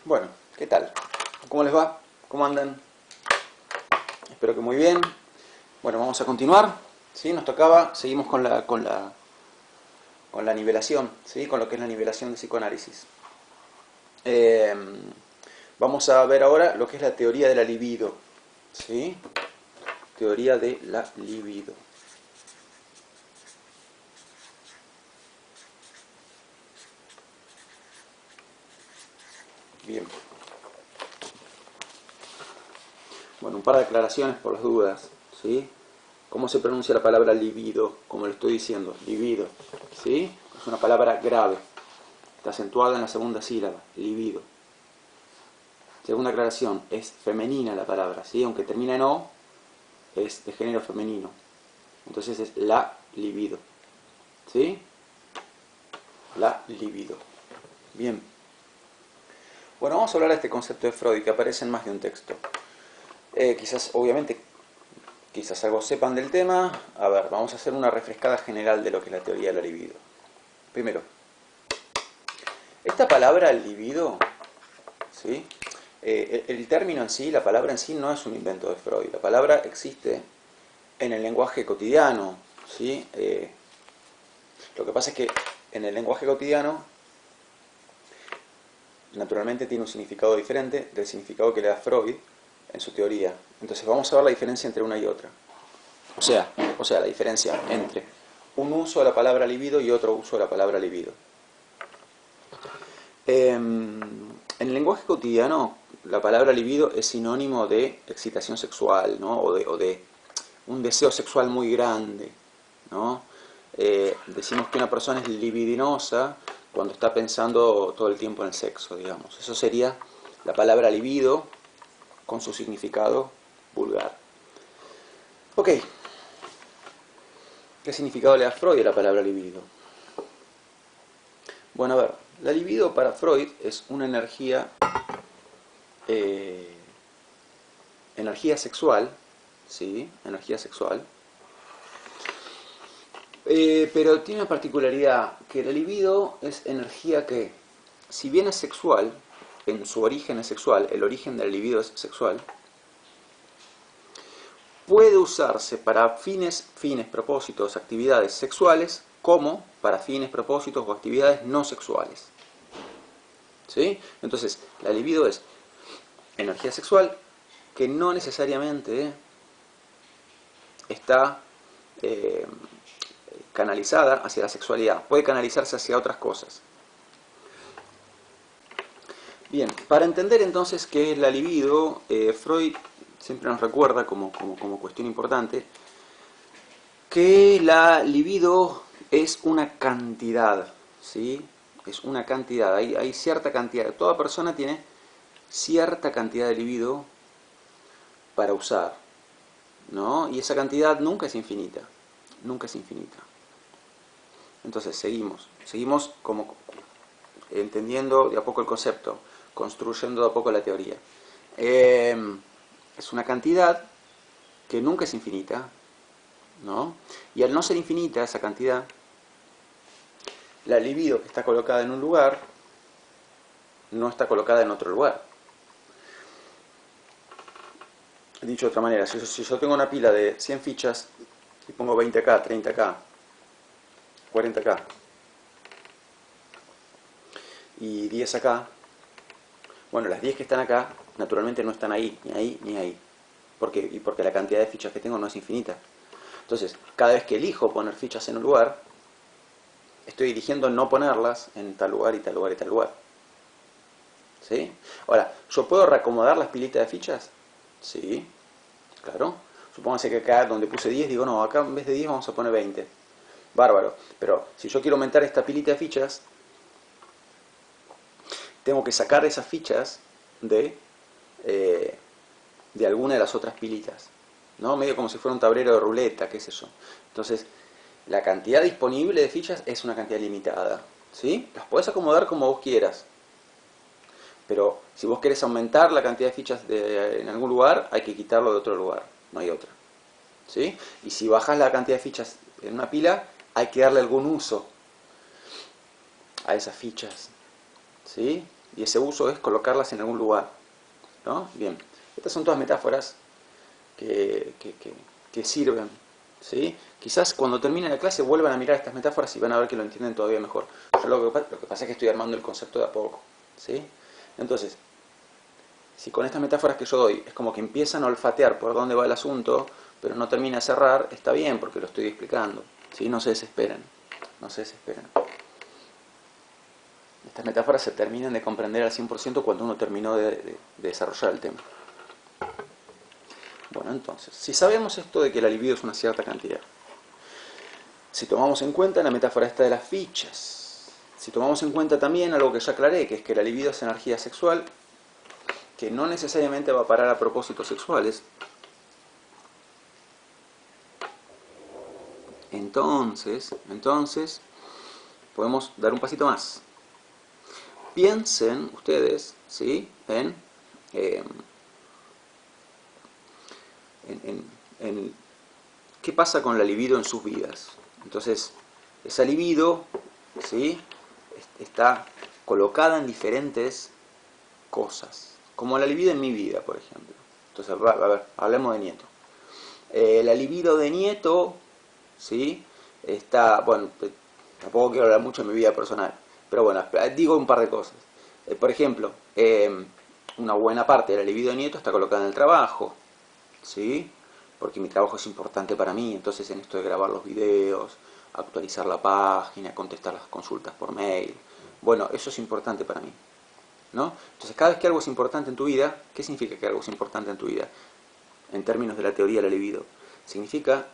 Bueno, ¿qué tal? ¿Cómo les va? ¿Cómo andan? Espero que muy bien. Bueno, vamos a continuar. ¿Sí? Nos tocaba, seguimos con la nivelación, ¿sí? Con lo que es la nivelación de psicoanálisis. Eh, Vamos a ver ahora lo que es la teoría de la libido. ¿Sí? Teoría de la libido. Bien. Bueno, un par de aclaraciones por las dudas. ¿Sí? ¿Cómo se pronuncia la palabra libido? Como lo estoy diciendo, libido. ¿Sí? Es una palabra grave. Está acentuada en la segunda sílaba, libido. Segunda aclaración, es femenina la palabra, ¿sí? Aunque termina en O, es de género femenino. Entonces es la libido. ¿Sí? La libido. Bien. Bueno, vamos a hablar de este concepto de Freud que aparece en más de un texto. Quizás, obviamente, quizás algo sepan del tema. A ver, vamos a hacer una refrescada general de lo que es la teoría de la libido. Primero, esta palabra libido, ¿sí? El término en sí, la palabra en sí no es un invento de Freud. La palabra existe en el lenguaje cotidiano, ¿sí? Lo que pasa es que en el lenguaje cotidiano naturalmente tiene un significado diferente del significado que le da Freud en su teoría. Entonces vamos a ver la diferencia entre una y otra. O sea, la diferencia entre un uso de la palabra libido y otro uso de la palabra libido. En el lenguaje cotidiano, la palabra libido es sinónimo de excitación sexual, ¿no? o de un deseo sexual muy grande, ¿no? Decimos que una persona es libidinosa cuando está pensando todo el tiempo en el sexo, digamos. Eso sería la palabra libido con su significado vulgar. Ok, ¿qué significado le da Freud a la palabra libido? Bueno, a ver, la libido para Freud es una energía sexual, ¿sí? Energía sexual. Pero tiene una particularidad, que la libido es energía que, si bien es sexual, en su origen es sexual, el origen de la libido es sexual, puede usarse para fines, propósitos, actividades sexuales, como para fines, propósitos o actividades no sexuales. ¿Sí? Entonces, la libido es energía sexual que no necesariamente está canalizada hacia la sexualidad, puede canalizarse hacia otras cosas. Bien, para entender entonces qué es la libido, Freud siempre nos recuerda como cuestión importante que la libido es una cantidad, ¿sí? Es una cantidad, hay cierta cantidad, toda persona tiene cierta cantidad de libido para usar, ¿no? Y esa cantidad nunca es infinita, nunca es infinita. Entonces seguimos como entendiendo de a poco el concepto, construyendo de a poco la teoría. Es una cantidad que nunca es infinita, ¿no? Y al no ser infinita esa cantidad, la libido que está colocada en un lugar no está colocada en otro lugar. Dicho de otra manera, si yo tengo una pila de 100 fichas y pongo 20 acá, 30 acá, 40 acá y 10 acá, bueno, las 10 que están acá naturalmente no están ahí, ni ahí, ni ahí. ¿Por qué? Y porque la cantidad de fichas que tengo no es infinita. Entonces, cada vez que elijo poner fichas en un lugar, estoy eligiendo no ponerlas en tal lugar y tal lugar y tal lugar. ¿Sí? Ahora, ¿yo puedo reacomodar las pilitas de fichas? Sí, claro. Supóngase que acá donde puse 10, digo, no, acá en vez de 10 vamos a poner 20. Bárbaro. Pero si yo quiero aumentar esta pilita de fichas, tengo que sacar esas fichas de alguna de las otras pilitas, ¿no? Medio como si fuera un tablero de ruleta, qué sé yo. Entonces, la cantidad disponible de fichas es una cantidad limitada, ¿sí? Las podés acomodar como vos quieras, pero si vos querés aumentar la cantidad de fichas en algún lugar, hay que quitarlo de otro lugar, no hay otra, ¿sí? Y si bajás la cantidad de fichas en una pila, hay que darle algún uso a esas fichas, ¿sí? y ese uso es colocarlas en algún lugar, ¿no? Bien, estas son todas metáforas que sirven, ¿sí? Quizás cuando termine la clase vuelvan a mirar estas metáforas y van a ver que lo entienden todavía mejor. Yo lo que pasa es que estoy armando el concepto de a poco, ¿sí? Entonces, si con estas metáforas que yo doy es como que empiezan a olfatear por dónde va el asunto, pero no termina de cerrar, está bien porque lo estoy explicando, ¿sí? No se desesperen, no se desesperen. Estas metáforas se terminan de comprender al 100% cuando uno terminó de desarrollar el tema. Bueno, entonces, si sabemos esto de que la libido es una cierta cantidad, si tomamos en cuenta la metáfora esta de las fichas, si tomamos en cuenta también algo que ya aclaré, que es que la libido es energía sexual, que no necesariamente va a parar a propósitos sexuales, entonces podemos dar un pasito más. Piensen ustedes, ¿sí?, en qué pasa con la libido en sus vidas. Entonces, esa libido, ¿sí?, está colocada en diferentes cosas, como la libido en mi vida, por ejemplo. Entonces, a ver, hablemos de Nieto. La libido de Nieto, ¿sí?, está, bueno, tampoco quiero hablar mucho de mi vida personal, pero bueno, digo un par de cosas. Por ejemplo, una buena parte de la libido de Nieto está colocada en el trabajo, ¿sí? Porque mi trabajo es importante para mí, entonces en esto de grabar los videos, actualizar la página, contestar las consultas por mail, bueno, eso es importante para mí, ¿no? Entonces, cada vez que algo es importante en tu vida, ¿qué significa que algo es importante en tu vida? En términos de la teoría de la libido, significa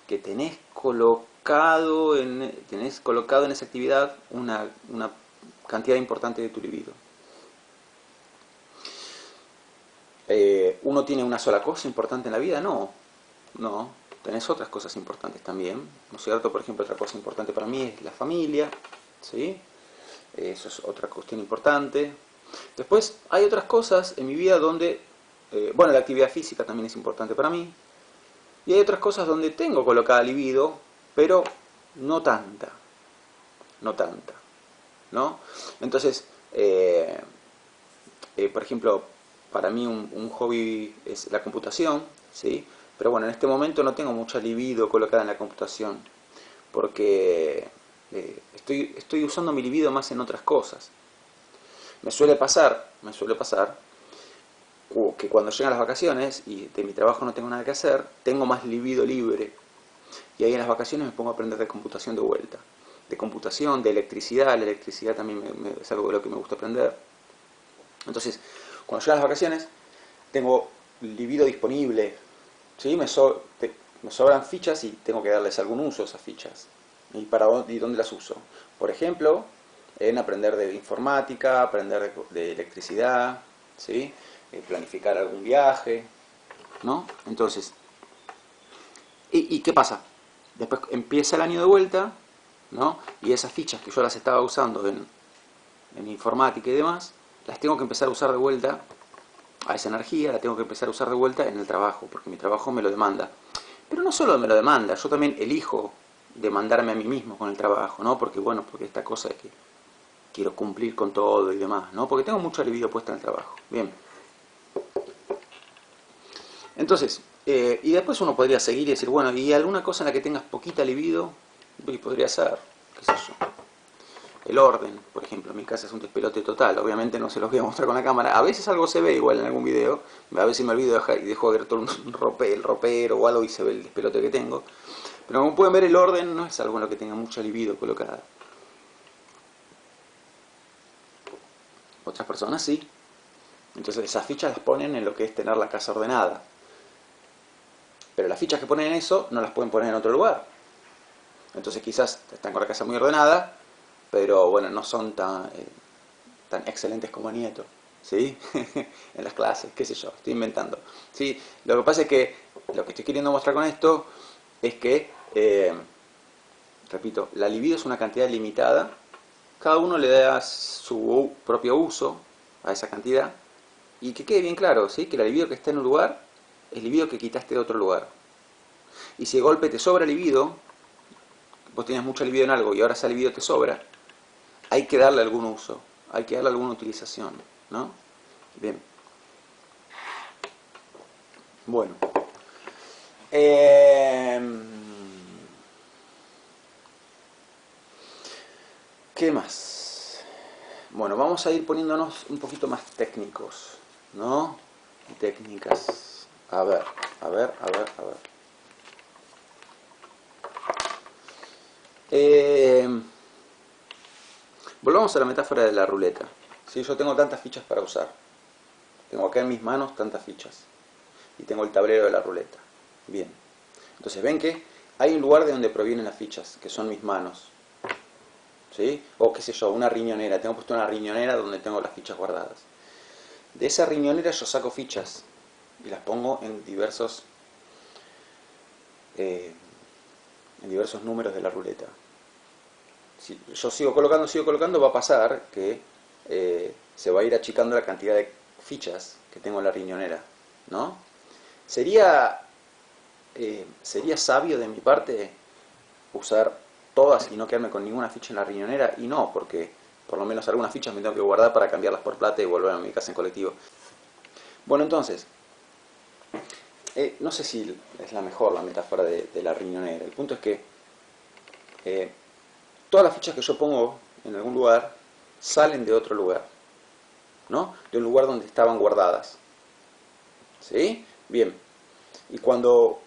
que tenés colocado en esa actividad una cantidad importante de tu libido. ¿Uno tiene una sola cosa importante en la vida? No, tenés otras cosas importantes también, ¿no es cierto? Por ejemplo, otra cosa importante para mí es la familia, ¿sí? Eso es otra cuestión importante. Después hay otras cosas en mi vida donde, bueno, la actividad física también es importante para mí, y hay otras cosas donde tengo colocada libido, pero no tanta, ¿no? Entonces, por ejemplo, para mí un hobby es la computación, ¿sí? Pero bueno, en este momento no tengo mucha libido colocada en la computación, porque estoy usando mi libido más en otras cosas. Me suele pasar que cuando llegan las vacaciones y de mi trabajo no tengo nada que hacer, tengo más libido libre. Y ahí en las vacaciones me pongo a aprender de computación de vuelta. De computación, de electricidad. La electricidad también es algo de lo que me gusta aprender. Entonces, cuando llegan las vacaciones, tengo libido disponible, ¿sí? Me sobran fichas y tengo que darles algún uso a esas fichas. ¿Y dónde las uso? Por ejemplo, en aprender de informática, aprender de electricidad, ¿sí? Planificar algún viaje, ¿no? Entonces, ¿y qué pasa? Después empieza el año de vuelta, ¿no? Y esas fichas que yo las estaba usando en informática y demás, las tengo que empezar a usar de vuelta, a esa energía la tengo que empezar a usar de vuelta en el trabajo, porque mi trabajo me lo demanda. Pero no solo me lo demanda, yo también elijo demandarme a mí mismo con el trabajo, ¿no? Porque bueno, porque esta cosa de que quiero cumplir con todo y demás, ¿no? Porque tengo mucha libido puesta en el trabajo. Bien. Entonces, y después uno podría seguir y decir, bueno, ¿y alguna cosa en la que tengas poquita libido? Y podría ser, qué sé yo, el orden, por ejemplo. En mi casa es un despelote total, obviamente no se los voy a mostrar con la cámara. A veces algo se ve igual en algún video, a veces me olvido y dejo abierto el ropero o algo y se ve el despelote que tengo. Pero como pueden ver, el orden no es algo en lo que tenga mucha libido colocada. Otras personas sí. Entonces esas fichas las ponen en lo que es tener la casa ordenada. Pero las fichas que ponen en eso no las pueden poner en otro lugar. Entonces quizás están con la casa muy ordenada, pero bueno, no son tan excelentes como Nieto, ¿sí? En las clases, qué sé yo, estoy inventando, ¿sí? Lo que pasa es que lo que estoy queriendo mostrar con esto es que, repito, la libido es una cantidad limitada, cada uno le da su propio uso a esa cantidad, y que quede bien claro, ¿sí? Que la libido que está en un lugar es libido que quitaste de otro lugar. Y si de golpe te sobra libido, vos tenías mucha libido en algo y ahora esa libido te sobra, hay que darle algún uso hay que darle alguna utilización, ¿no? Bien. Bueno. ¿Qué más? Bueno, vamos a ir poniéndonos un poquito más técnicos, ¿no? Técnicas. A ver. Volvamos a la metáfora de la ruleta. ¿Sí? Yo tengo tantas fichas para usar. Tengo acá en mis manos tantas fichas. Y tengo el tablero de la ruleta. Bien. Entonces ven que hay un lugar de donde provienen las fichas, que son mis manos. ¿Sí? O qué sé yo, una riñonera. Tengo puesto una riñonera donde tengo las fichas guardadas. De esa riñonera yo saco fichas y las pongo en diversos números de la ruleta. Si yo sigo colocando, va a pasar que se va a ir achicando la cantidad de fichas que tengo en la riñonera, ¿no? Sería sabio de mi parte usar todas y no quedarme con ninguna ficha en la riñonera, y no, porque por lo menos algunas fichas me tengo que guardar para cambiarlas por plata y volver a mi casa en colectivo. Bueno, entonces, no sé si es la mejor la metáfora de la riñonera. El punto es que todas las fichas que yo pongo en algún lugar salen de otro lugar, ¿no? De un lugar donde estaban guardadas. ¿Sí? Bien. Y cuando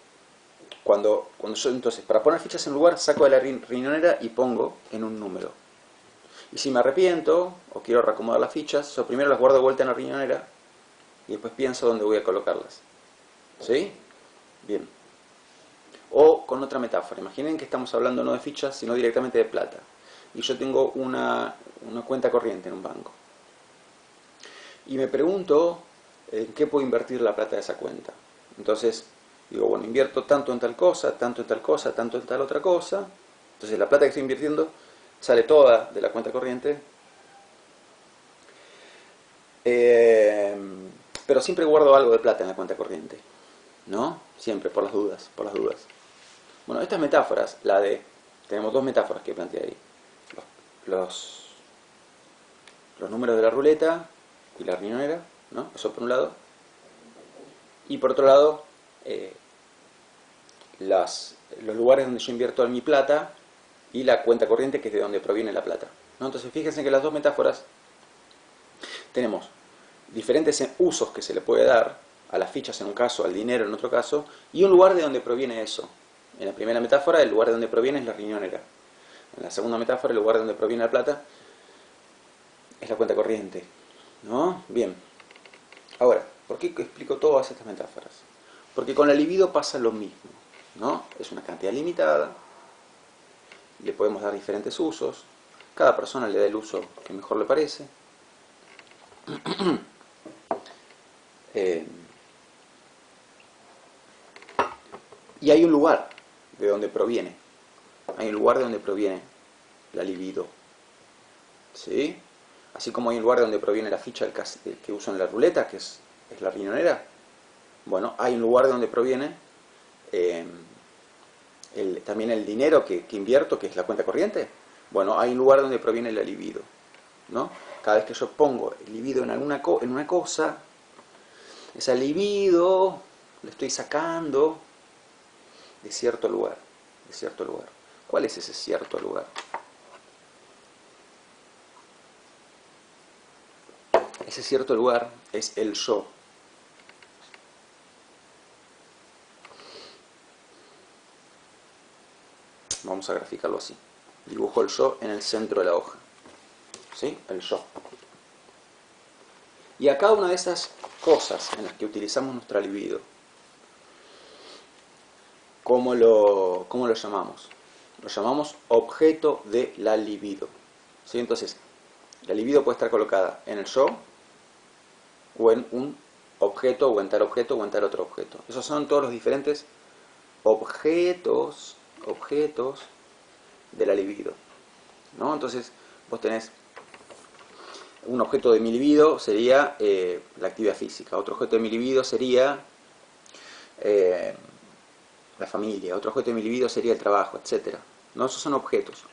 yo, entonces, para poner fichas en un lugar, saco de la riñonera y pongo en un número. Y si me arrepiento o quiero reacomodar las fichas, yo primero las guardo de vuelta en la riñonera y después pienso dónde voy a colocarlas. ¿Sí? Bien. O con otra metáfora, imaginen que estamos hablando no de fichas, sino directamente de plata. Y yo tengo una cuenta corriente en un banco. Y me pregunto en qué puedo invertir la plata de esa cuenta. Entonces, digo, bueno, invierto tanto en tal cosa, tanto en tal cosa, tanto en tal otra cosa. Entonces la plata que estoy invirtiendo sale toda de la cuenta corriente. Pero siempre guardo algo de plata en la cuenta corriente, ¿no? Siempre, por las dudas. Bueno, estas metáforas, tenemos dos metáforas que planteé ahí. Los números de la ruleta y la riñonera, ¿no? Eso por un lado. Y por otro lado, los lugares donde yo invierto mi plata y la cuenta corriente, que es de donde proviene la plata, ¿no? Entonces fíjense que las dos metáforas tenemos diferentes usos que se le puede dar a las fichas en un caso, al dinero en otro caso, y un lugar de donde proviene eso. En la primera metáfora, el lugar de donde proviene es la riñonera. En la segunda metáfora, el lugar de donde proviene la plata es la cuenta corriente, ¿no? Bien. Ahora, ¿por qué explico todas estas metáforas? Porque con la libido pasa lo mismo, ¿no? Es una cantidad limitada, le podemos dar diferentes usos, cada persona le da el uso que mejor le parece. Y hay un lugar de donde proviene. Hay un lugar de donde proviene la libido. ¿Sí? Así como hay un lugar de donde proviene la ficha que uso en la ruleta, que es la riñonera. Bueno, hay un lugar de donde proviene también el dinero que invierto, que es la cuenta corriente. Bueno, hay un lugar donde proviene la libido, ¿no? Cada vez que yo pongo el libido en una cosa, esa libido lo estoy sacando de cierto lugar, ¿Cuál es ese cierto lugar? Ese cierto lugar es el yo. Vamos a graficarlo así. Dibujo el yo en el centro de la hoja. ¿Sí? El yo. Y a cada una de esas cosas en las que utilizamos nuestra libido, ¿cómo lo llamamos? Lo llamamos objeto de la libido. ¿Sí? Entonces, la libido puede estar colocada en el yo, o en un objeto, o en tal objeto, o en tal otro objeto. Esos son todos los diferentes objetos de la libido, ¿no? Entonces, vos tenés un objeto de mi libido, sería la actividad física. Otro objeto de mi libido sería la familia. Otro objeto de mi libido sería el trabajo, etc. ¿No? Esos son objetos.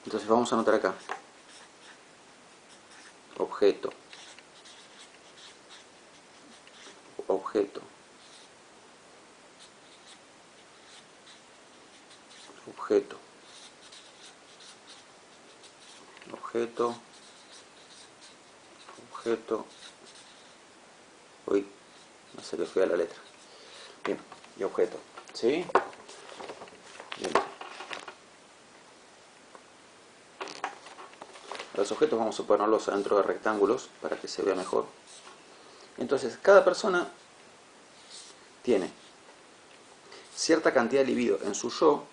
Entonces vamos a anotar acá. Objeto. Objeto. Objeto. Objeto. Objeto. Uy, no sé qué fue a la letra. Bien, y objeto. ¿Sí? Bien. Los objetos vamos a ponerlos dentro de rectángulos para que se vea mejor. Entonces, cada persona tiene cierta cantidad de libido en su yo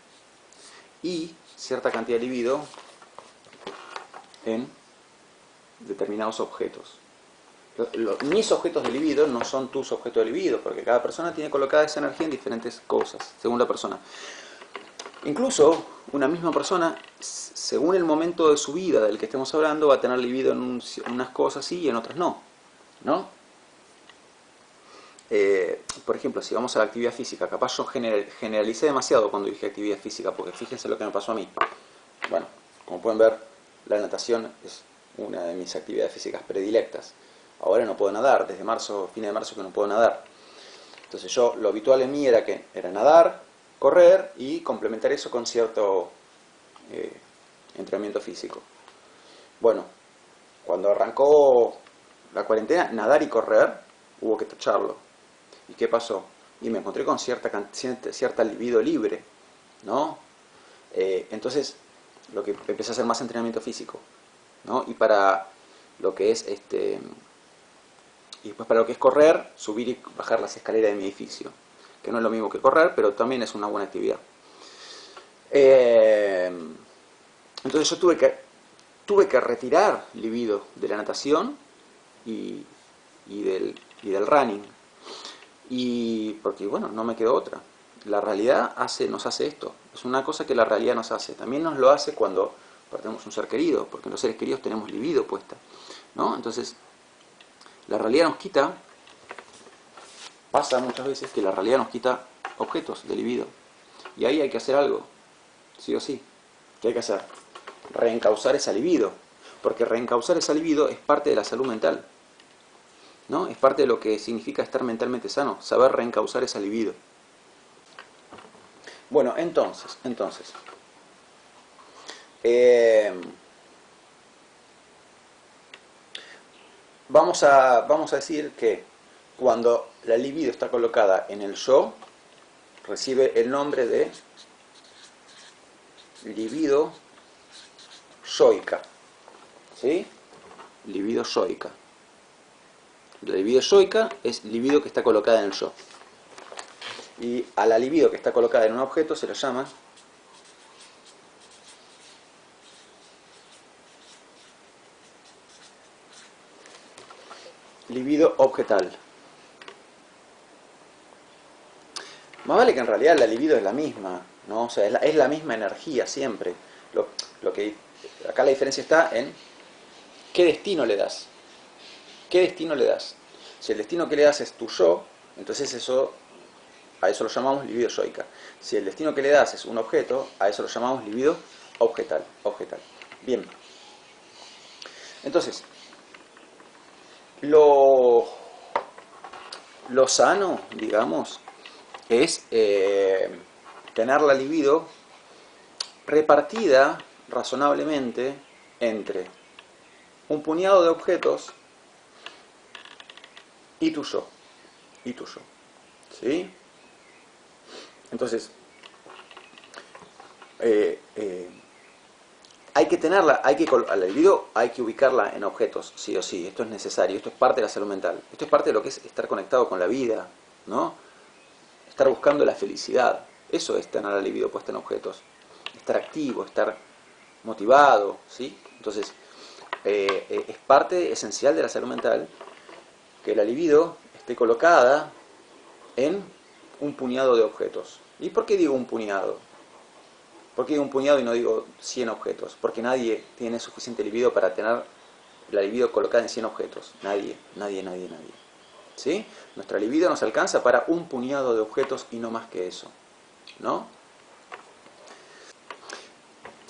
y cierta cantidad de libido en determinados objetos. Mis objetos de libido no son tus objetos de libido, porque cada persona tiene colocada esa energía en diferentes cosas, según la persona. Incluso una misma persona, según el momento de su vida del que estemos hablando, va a tener libido en unas cosas sí y en otras no. ¿No? Por ejemplo, si vamos a la actividad física, capaz yo generalicé demasiado cuando dije actividad física, porque fíjense lo que me pasó a mí. Bueno, como pueden ver, la natación es una de mis actividades físicas predilectas. Ahora no puedo nadar, desde marzo, fines de marzo que no puedo nadar. Entonces lo habitual en mí era nadar, correr y complementar eso con cierto entrenamiento físico. Bueno, cuando arrancó la cuarentena, nadar y correr, hubo que tacharlo. ¿Y qué pasó? Y me encontré con cierta libido libre, ¿no? Entonces, lo que empecé a hacer más entrenamiento físico, ¿no? Y para lo que es y después para lo que es correr, subir y bajar las escaleras de mi edificio, que no es lo mismo que correr, pero también es una buena actividad. Entonces yo tuve que retirar libido de la natación y del running. Y porque, bueno, no me quedó otra. La realidad nos hace esto. Es una cosa que la realidad nos hace. También nos lo hace cuando perdemos un ser querido, porque en los seres queridos tenemos libido puesta, ¿no? Entonces, la realidad nos quita, pasa muchas veces que la realidad nos quita objetos de libido. Y ahí hay que hacer algo, sí o sí. ¿Qué hay que hacer? Reencauzar esa libido. Porque reencauzar esa libido es parte de la salud mental, ¿no? Es parte de lo que significa estar mentalmente sano, saber reencauzar esa libido. Bueno, entonces vamos a decir que cuando la libido está colocada en el yo, recibe el nombre de libido yoica, ¿sí? Libido yoica. La libido yoica es libido que está colocada en el yo. Y a la libido que está colocada en un objeto se la llama libido objetal. Más vale que en realidad la libido es la misma, ¿no? O sea, es la misma energía siempre. Lo que acá la diferencia está en qué destino le das. ¿Qué destino le das? Si el destino que le das es tu yo, entonces a eso lo llamamos libido yoica. Si el destino que le das es un objeto, a eso lo llamamos libido objetal. Bien. Entonces, lo sano, digamos, es tener la libido repartida razonablemente entre un puñado de objetos y tu yo. ¿Sí? Entonces, hay que tenerla, a la libido hay que ubicarla en objetos, sí o sí, esto es necesario, esto es parte de la salud mental, esto es parte de lo que es estar conectado con la vida, ¿no? Estar buscando la felicidad, eso es tener la libido puesta en objetos, estar activo, estar motivado, ¿sí? Entonces, es parte esencial de la salud mental que la libido esté colocada en un puñado de objetos. ¿Y por qué digo un puñado? ¿Por qué digo un puñado y no digo 100 objetos? Porque nadie tiene suficiente libido para tener la libido colocada en 100 objetos. Nadie. ¿Sí? Nuestra libido nos alcanza para un puñado de objetos y no más que eso, ¿no?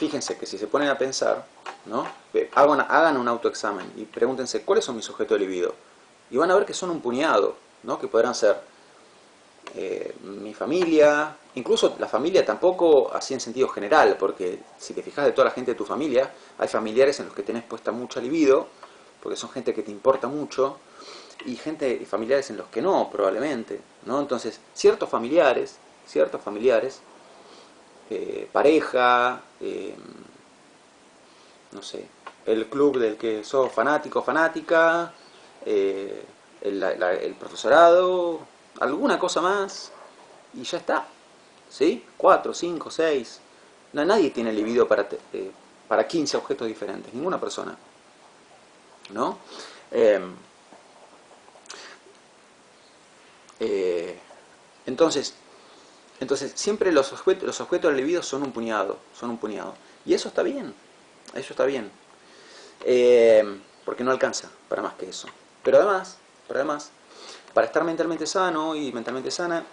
fíjense que si se ponen a pensar, ¿no? Hagan un autoexamen y pregúntense cuáles son mis objetos de libido. Y van a ver que son un puñado, ¿no? Que podrán ser mi familia, incluso la familia tampoco así en sentido general, porque si te fijas de toda la gente de tu familia, hay familiares en los que tenés puesta mucha libido, porque son gente que te importa mucho, y familiares en los que no, probablemente, ¿no? Entonces, ciertos familiares, pareja, no sé, el club del que sos fanático, fanática, el profesorado, alguna cosa más, y ya está, ¿sí? 4, 5, 6. No, nadie tiene libido para 15 objetos diferentes, ninguna persona, ¿no? Eh, eh, entonces, siempre los objetos del libido son un puñado, y eso está bien, porque no alcanza para más que eso. Pero además, para estar mentalmente sano y mentalmente sana,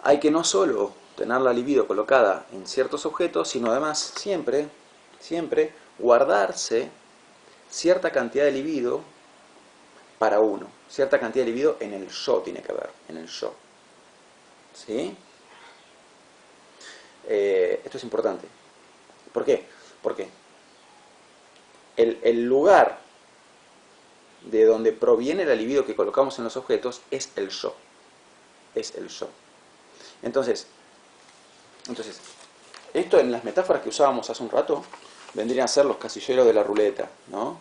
hay que no solo tener la libido colocada en ciertos objetos, sino además siempre guardarse cierta cantidad de libido para uno. Cierta cantidad de libido en el yo tiene que haber, en el yo. ¿Sí? Esto es importante. ¿Por qué? Porque el lugar de donde proviene la libido que colocamos en los objetos es el yo. Es el yo. Entonces, esto en las metáforas que usábamos hace un rato vendrían a ser los casilleros de la ruleta, ¿no?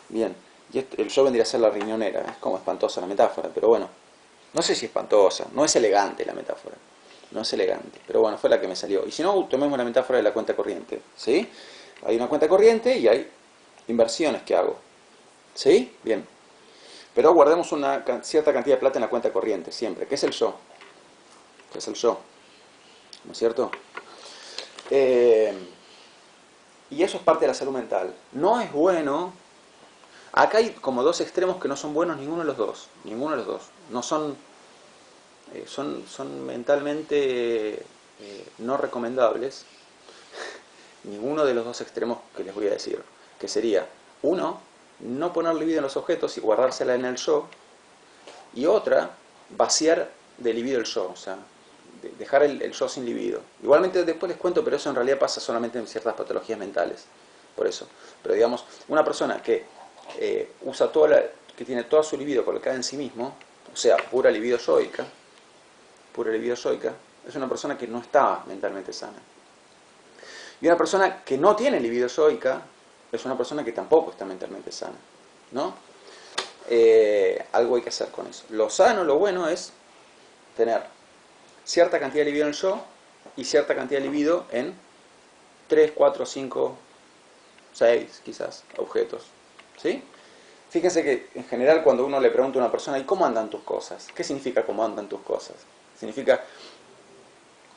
Bien, y el yo vendría a ser la riñonera. Es como espantosa la metáfora, pero bueno, no sé si espantosa, no es elegante la metáfora, no es elegante, pero bueno, fue la que me salió. Y si no, tomemos la metáfora de la cuenta corriente, ¿sí? Hay una cuenta corriente y hay inversiones que hago, ¿sí? Bien, pero guardemos una cierta cantidad de plata en la cuenta corriente, siempre. ¿Qué es el yo? ¿Qué es el yo? ¿No es cierto? Y eso es parte de la salud mental. No es bueno. Acá hay como dos extremos que no son buenos ninguno de los dos. Ninguno de los dos. No son. Son mentalmente no recomendables. Ninguno de los dos extremos que les voy a decir. Que sería, uno, no poner libido en los objetos y guardársela en el yo. Y otra, vaciar de libido el yo. O sea, dejar el yo sin libido. Igualmente después les cuento, pero eso en realidad pasa solamente en ciertas patologías mentales. Por eso. Pero digamos, una persona que que tiene toda su libido colocada en sí mismo, o sea, pura libido yoica, es una persona que no está mentalmente sana. Y una persona que no tiene libido yoica es una persona que tampoco está mentalmente sana, ¿no? Algo hay que hacer con eso. Lo sano, lo bueno es tener cierta cantidad de libido en el yo y cierta cantidad de libido en 3, 4, 5, 6 quizás objetos, ¿sí? Fíjense que en general cuando uno le pregunta a una persona, ¿y cómo andan tus cosas? ¿Qué significa cómo andan tus cosas? Significa,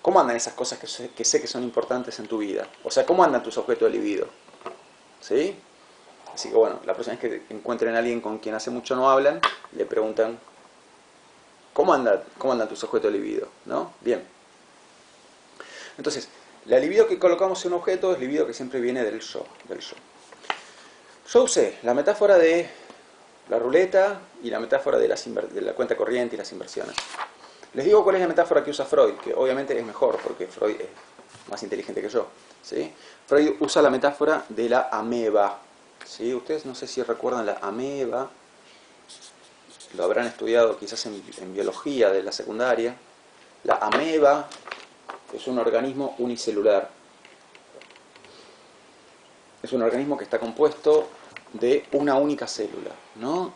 ¿cómo andan esas cosas que sé que son importantes en tu vida? O sea, ¿cómo andan tus objetos de libido? ¿Sí? Así que bueno, la próxima vez que encuentren a alguien con quien hace mucho no hablan, le preguntan, ¿cómo andan tus objetos de libido? ¿No? Bien. Entonces, la libido que colocamos en un objeto es libido que siempre viene del yo. Yo usé la metáfora de la ruleta y la metáfora de la cuenta corriente y las inversiones. Les digo cuál es la metáfora que usa Freud, que obviamente es mejor porque Freud es más inteligente que yo, ¿sí? Freud usa la metáfora de la ameba, ¿sí? Ustedes no sé si recuerdan la ameba, lo habrán estudiado quizás en biología de la secundaria. La ameba es un organismo unicelular. Es un organismo que está compuesto de una única célula, ¿no?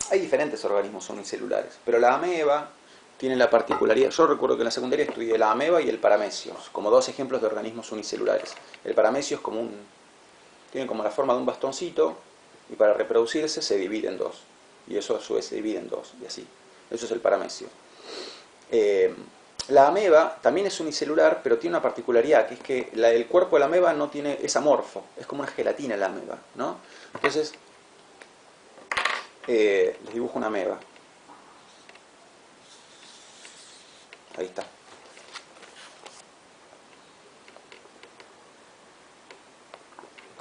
Hay diferentes organismos unicelulares, pero la ameba tiene la particularidad. Yo recuerdo que en la secundaria estudié la ameba y el paramecio, como dos ejemplos de organismos unicelulares. El paramecio es tiene como la forma de un bastoncito y para reproducirse se divide en dos. Y eso a su vez se divide en dos, y así. Eso es el paramecio. La ameba también es unicelular, pero tiene una particularidad, que es que el cuerpo de la ameba es amorfo, es como una gelatina la ameba, ¿no? Entonces, les dibujo una ameba. Ahí está.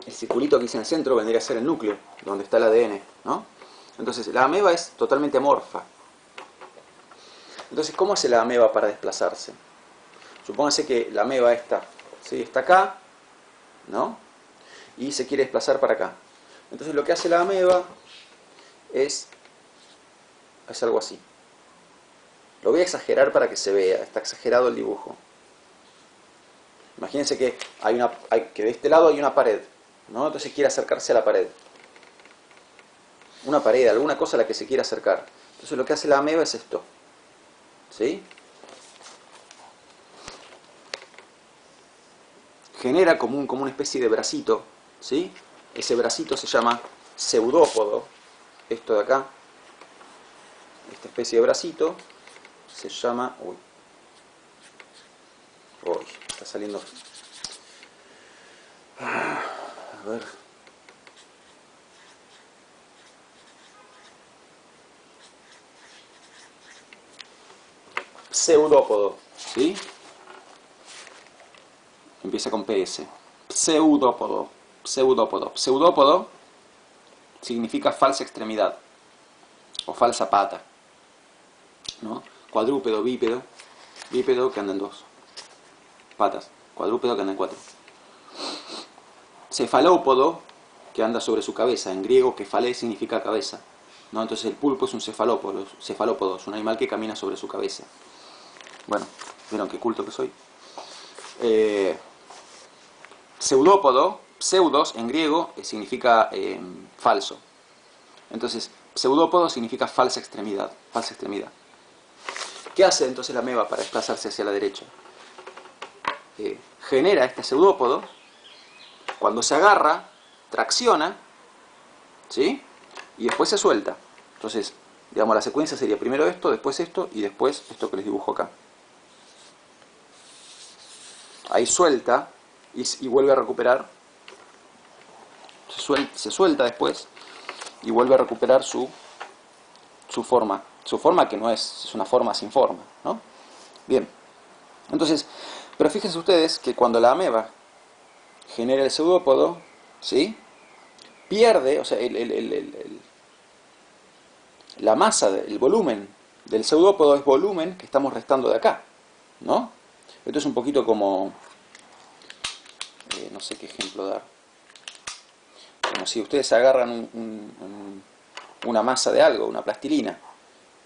el circulito que hice en el centro vendría a ser el núcleo, donde está el ADN, ¿no? Entonces, la ameba es totalmente amorfa. Entonces, ¿cómo hace la ameba para desplazarse? Supóngase que la ameba está, ¿sí? Está acá, ¿no? Y se quiere desplazar para acá. Entonces, lo que hace la ameba es algo así. Lo voy a exagerar para que se vea, está exagerado el dibujo. Imagínense que que de este lado hay una pared, ¿no? Entonces quiere acercarse a la pared. Una pared, alguna cosa a la que se quiere acercar. Entonces lo que hace la ameba es esto. ¿Sí? Genera como una especie de bracito, ¿sí? Ese bracito se llama pseudópodo. Esto de acá, esta especie de bracito, se llama... Uy, está saliendo... A ver... Pseudópodo, ¿sí? Empieza con PS. Pseudópodo, pseudópodo. Pseudópodo significa falsa extremidad o falsa pata, ¿no? Cuadrúpedo, bípedo. Bípedo que anda en 2 patas. Cuadrúpedo que anda en 4. Cefalópodo que anda sobre su cabeza. En griego, kefalé significa cabeza, ¿no? Entonces el pulpo es un cefalópodo. Cefalópodo es un animal que camina sobre su cabeza. Bueno, vieron qué culto que soy. Pseudópodo, pseudos en griego significa falso. Entonces, pseudópodo significa falsa extremidad, falsa extremidad. ¿Qué hace entonces la ameba para desplazarse hacia la derecha? Genera este pseudópodo, cuando se agarra, tracciona, ¿sí? Y después se suelta. Entonces, digamos, la secuencia sería primero esto, después esto y después esto que les dibujo acá. Ahí suelta y vuelve a recuperar, se suelta después y vuelve a recuperar su forma. Su forma que no es una forma sin forma, ¿no? Bien, entonces, pero fíjense ustedes que cuando la ameba genera el pseudópodo, ¿sí? Pierde, o sea, la masa, el volumen del pseudópodo es volumen que estamos restando de acá, ¿no? Esto es un poquito como, no sé qué ejemplo dar, como si ustedes agarran una masa de algo, una plastilina,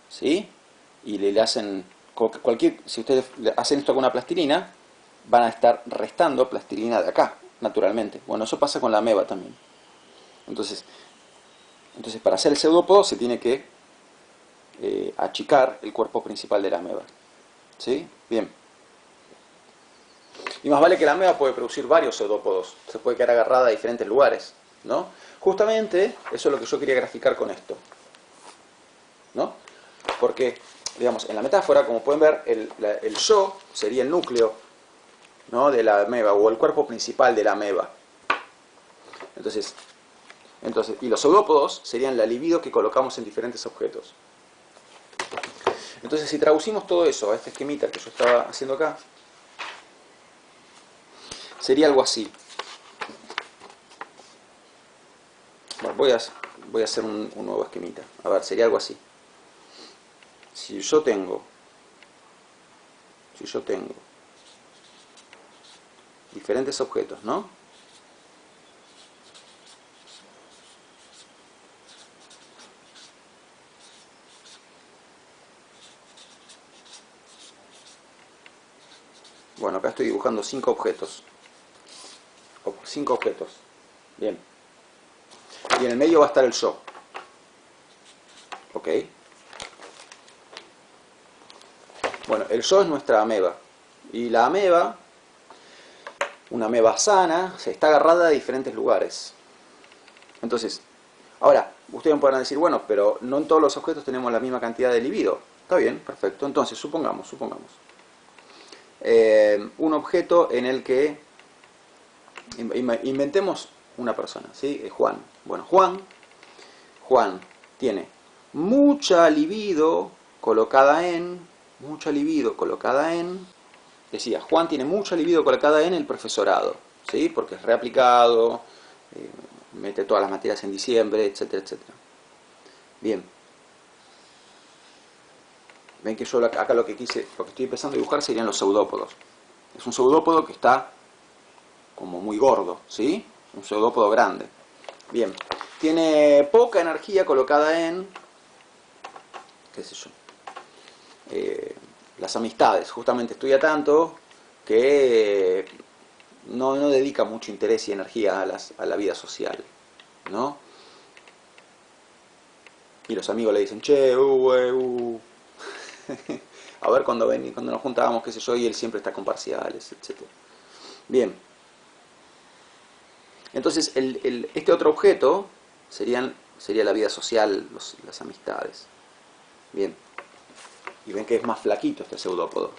¿sí? Y le hacen, si ustedes hacen esto con una plastilina, van a estar restando plastilina de acá, naturalmente. Bueno, eso pasa con la ameba también. Entonces para hacer el pseudópodo se tiene que achicar el cuerpo principal de la ameba, ¿sí? Bien. Y más vale que la ameba puede producir varios pseudópodos, se puede quedar agarrada a diferentes lugares, ¿no? Justamente eso es lo que yo quería graficar con esto, ¿no? Porque, digamos, en la metáfora, como pueden ver, el yo sería el núcleo, ¿no? De la ameba, o el cuerpo principal de la ameba. Entonces, y los pseudópodos serían la libido que colocamos en diferentes objetos. Entonces, si traducimos todo eso a este esquemita que yo estaba haciendo acá, sería algo así. Bueno, voy a hacer un nuevo esquemita. A ver, sería algo así. Si yo tengo diferentes objetos, ¿no? Bueno, acá estoy dibujando 5 objetos. 5 objetos. Bien. Y en el medio va a estar el yo. ¿Ok? Bueno, el yo es nuestra ameba. Y la ameba, una ameba sana, se está agarrada a diferentes lugares. Entonces, ahora, ustedes me podrán decir, bueno, pero no en todos los objetos tenemos la misma cantidad de libido. Está bien, perfecto. Entonces, supongamos. Un objeto en el que inventemos una persona, ¿sí? Juan. Bueno, Juan tiene mucha libido colocada en, decía, Juan tiene mucha libido colocada en el profesorado, ¿sí? Porque es reaplicado, mete todas las materias en diciembre, etcétera, etcétera. Bien. Ven que yo acá lo que estoy empezando a dibujar serían los pseudópodos. Es un pseudópodo que está como muy gordo, ¿sí? Un pseudópodo grande. Bien. Tiene poca energía colocada en, qué sé yo, las amistades. Justamente estudia tanto que no dedica mucho interés y energía a la vida social, ¿no? Y los amigos le dicen, che, a ver cuando nos juntábamos, qué sé yo, y él siempre está con parciales, etc. Bien. Entonces, este otro objeto sería la vida social, las amistades. Bien. Y ven que es más flaquito este pseudópodo.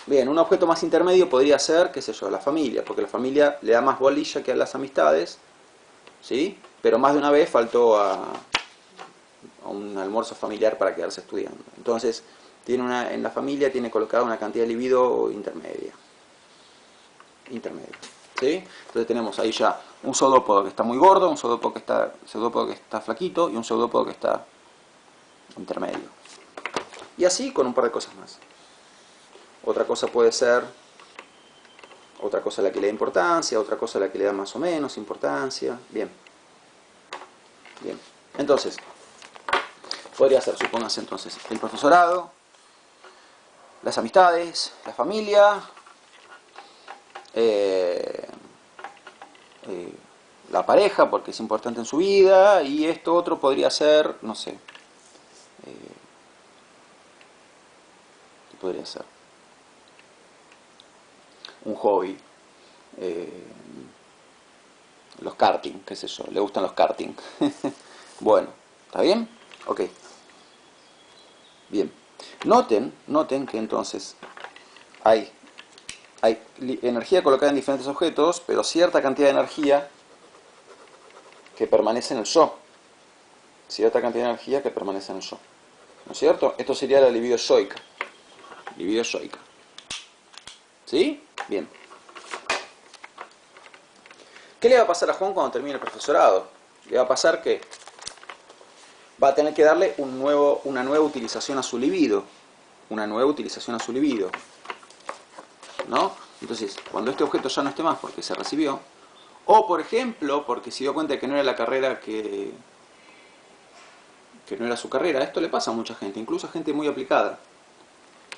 Bien, un objeto más intermedio podría ser, qué sé yo, la familia, porque la familia le da más bolilla que a las amistades, ¿sí? Pero más de una vez faltó a un almuerzo familiar para quedarse estudiando. Entonces, en la familia tiene colocada una cantidad de libido intermedia. ¿Sí? Entonces tenemos ahí ya un pseudópodo que está muy gordo, un pseudópodo que está flaquito y un pseudópodo que está intermedio. Y así con un par de cosas más. Otra cosa puede ser, otra cosa a la que le da importancia, otra cosa a la que le da más o menos importancia. Bien. Bien. Entonces, podría ser, supóngase entonces, el profesorado, las amistades, la familia, la pareja, porque es importante en su vida, y esto otro podría ser, no sé, ¿qué podría ser? Un hobby, los karting, qué sé yo, le gustan los karting. Bueno, ¿está bien? Ok. Bien. Noten que entonces hay energía colocada en diferentes objetos, pero cierta cantidad de energía que permanece en el yo. Cierta cantidad de energía que permanece en el yo. ¿No es cierto? Esto sería la libido yoica. Libido yoica. ¿Sí? Bien. ¿Qué le va a pasar a Juan cuando termine el profesorado? Le va a pasar que va a tener que darle una nueva utilización a su libido. Una nueva utilización a su libido. ¿No? Entonces, cuando este objeto ya no esté más porque se recibió, o por ejemplo, porque se dio cuenta de que no era la carrera que no era su carrera, esto le pasa a mucha gente, incluso a gente muy aplicada,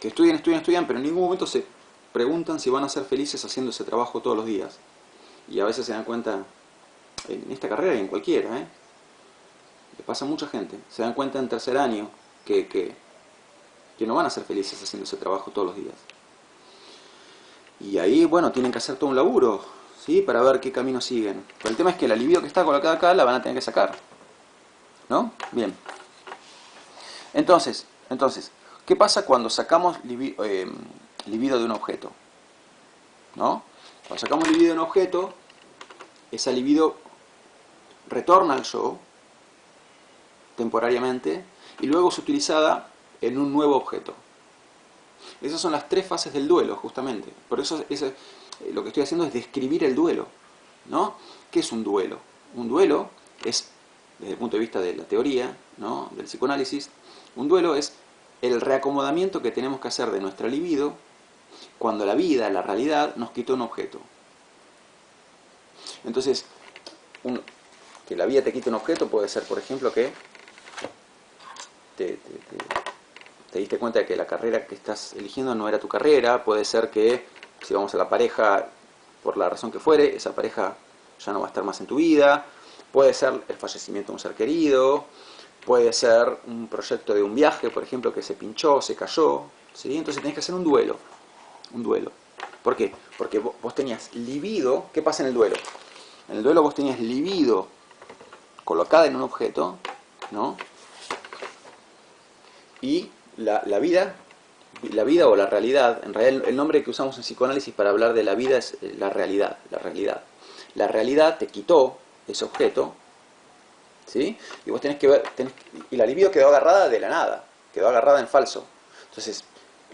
que estudian, pero en ningún momento se preguntan si van a ser felices haciendo ese trabajo todos los días. Y a veces se dan cuenta, en esta carrera y en cualquiera, le pasa a mucha gente, se dan cuenta en tercer año que no van a ser felices haciendo ese trabajo todos los días. Y ahí, bueno, tienen que hacer todo un laburo, ¿sí? Para ver qué camino siguen. Pero el tema es que la libido que está colocada acá la van a tener que sacar, ¿no? Bien. Entonces, ¿qué pasa cuando sacamos libido de un objeto? ¿No? Cuando sacamos libido de un objeto, esa libido retorna al yo temporariamente y luego es utilizada en un nuevo objeto. Esas son las tres fases del duelo, justamente. Por eso lo que estoy haciendo es describir el duelo, ¿no? ¿Qué es un duelo? Un duelo es, desde el punto de vista de la teoría, ¿no?, del psicoanálisis, un duelo es el reacomodamiento que tenemos que hacer de nuestra libido cuando la vida, la realidad, nos quitó un objeto. Entonces, que la vida te quite un objeto puede ser, por ejemplo, que te diste cuenta de que la carrera que estás eligiendo no era tu carrera. Puede ser que, si vamos a la pareja, por la razón que fuere, esa pareja ya no va a estar más en tu vida. Puede ser el fallecimiento de un ser querido. Puede ser un proyecto de un viaje, por ejemplo, que se pinchó, se cayó, ¿sí? Entonces tenés que hacer un duelo. Un duelo. ¿Por qué? Porque vos tenías libido. ¿Qué pasa en el duelo? En el duelo vos tenías libido colocada en un objeto, ¿no? Y la vida o la realidad, en realidad el nombre que usamos en psicoanálisis para hablar de la vida es la realidad. La realidad te quitó ese objeto, ¿sí? Y vos tenés que ver, y la libido quedó agarrada de la nada, quedó agarrada en falso. Entonces,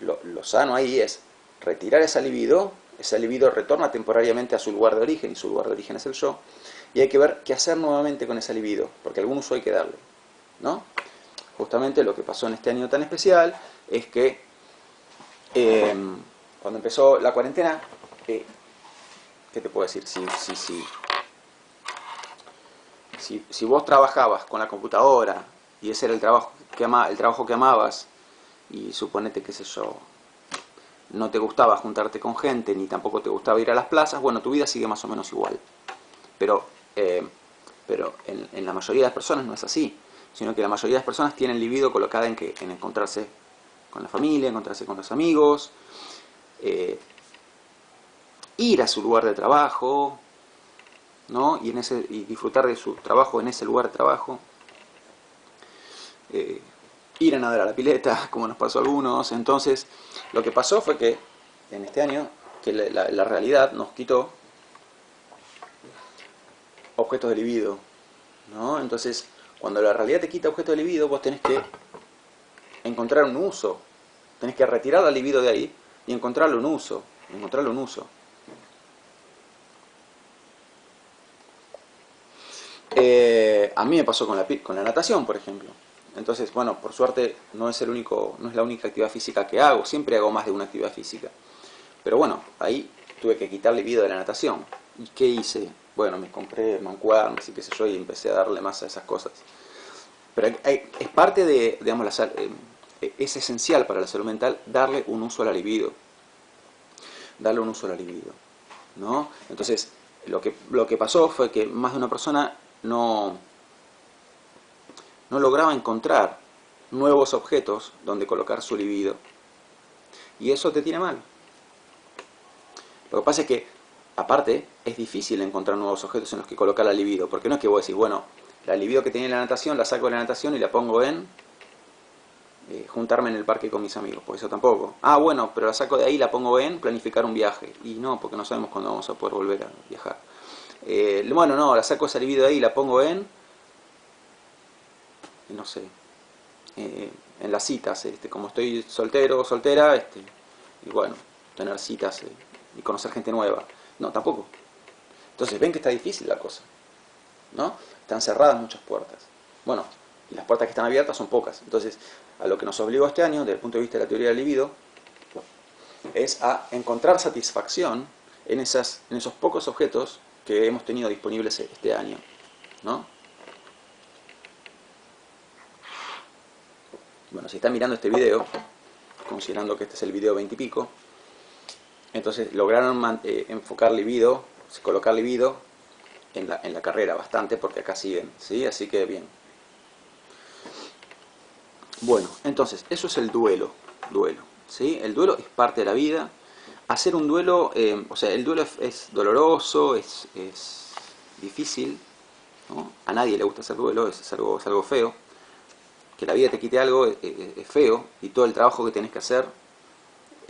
lo sano ahí es retirar esa libido esa libido retorna temporariamente a su lugar de origen, y su lugar de origen es el yo, y hay que ver qué hacer nuevamente con esa libido, porque algún uso hay que darle, ¿no? Justamente lo que pasó en este año tan especial es que cuando empezó la cuarentena, ¿qué te puedo decir? Si vos trabajabas con la computadora y ese era el trabajo que amabas, y suponete, qué sé yo, no te gustaba juntarte con gente, ni tampoco te gustaba ir a las plazas, bueno, tu vida sigue más o menos igual. Pero en la mayoría de las personas no es así, sino que la mayoría de las personas tienen libido colocada en encontrarse con la familia, encontrarse con los amigos, ir a su lugar de trabajo, ¿no? Y disfrutar de su trabajo en ese lugar de trabajo, ir a nadar a la pileta, como nos pasó a algunos. Entonces, lo que pasó fue que en este año, que la realidad nos quitó objetos de libido, ¿no? Entonces, cuando la realidad te quita objetos de libido, vos tenés que encontrar un uso, tenés que retirar la libido de ahí y encontrarle un uso, a mí me pasó con la natación, por ejemplo. Entonces, bueno, por suerte no es la única actividad física que hago, siempre hago más de una actividad física. Pero bueno, ahí tuve que quitar libido de la natación. ¿Y qué hice? Bueno, me compré mancuernas y qué sé yo, y empecé a darle más a esas cosas. Pero es parte de, digamos, es esencial para la salud mental darle un uso a la libido. Darle un uso a la libido, ¿no? Entonces, lo que pasó fue que más de una persona no lograba encontrar nuevos objetos donde colocar su libido. Y eso te tiene mal. Lo que pasa es que, aparte, es difícil encontrar nuevos objetos en los que colocar la libido, porque no es que vos decís, bueno, la libido que tenía en la natación la saco de la natación y la pongo en juntarme en el parque con mis amigos, por eso tampoco. Ah, bueno, pero la saco de ahí y la pongo en planificar un viaje. Y no, porque no sabemos cuándo vamos a poder volver a viajar. Bueno, no, la saco esa libido de ahí y la pongo no sé, en las citas, como estoy soltero o soltera, y bueno, tener citas y conocer gente nueva. No, tampoco. Entonces ven que está difícil la cosa, ¿no? Están cerradas muchas puertas. Bueno, y las puertas que están abiertas son pocas. Entonces, a lo que nos obligó este año, desde el punto de vista de la teoría del libido, es a encontrar satisfacción en esos pocos objetos que hemos tenido disponibles este año, ¿no? Bueno, si están mirando este video, considerando que este es el video 20 y pico, entonces lograron enfocar libido, colocar libido en la carrera bastante, porque acá siguen, ¿sí? Así que bien. Bueno, entonces, eso es el duelo, ¿sí? El duelo es parte de la vida. Hacer un duelo, o sea, el duelo es doloroso, es difícil, ¿no? A nadie le gusta hacer duelo, es algo feo. Que la vida te quite algo es feo, y todo el trabajo que tenés que hacer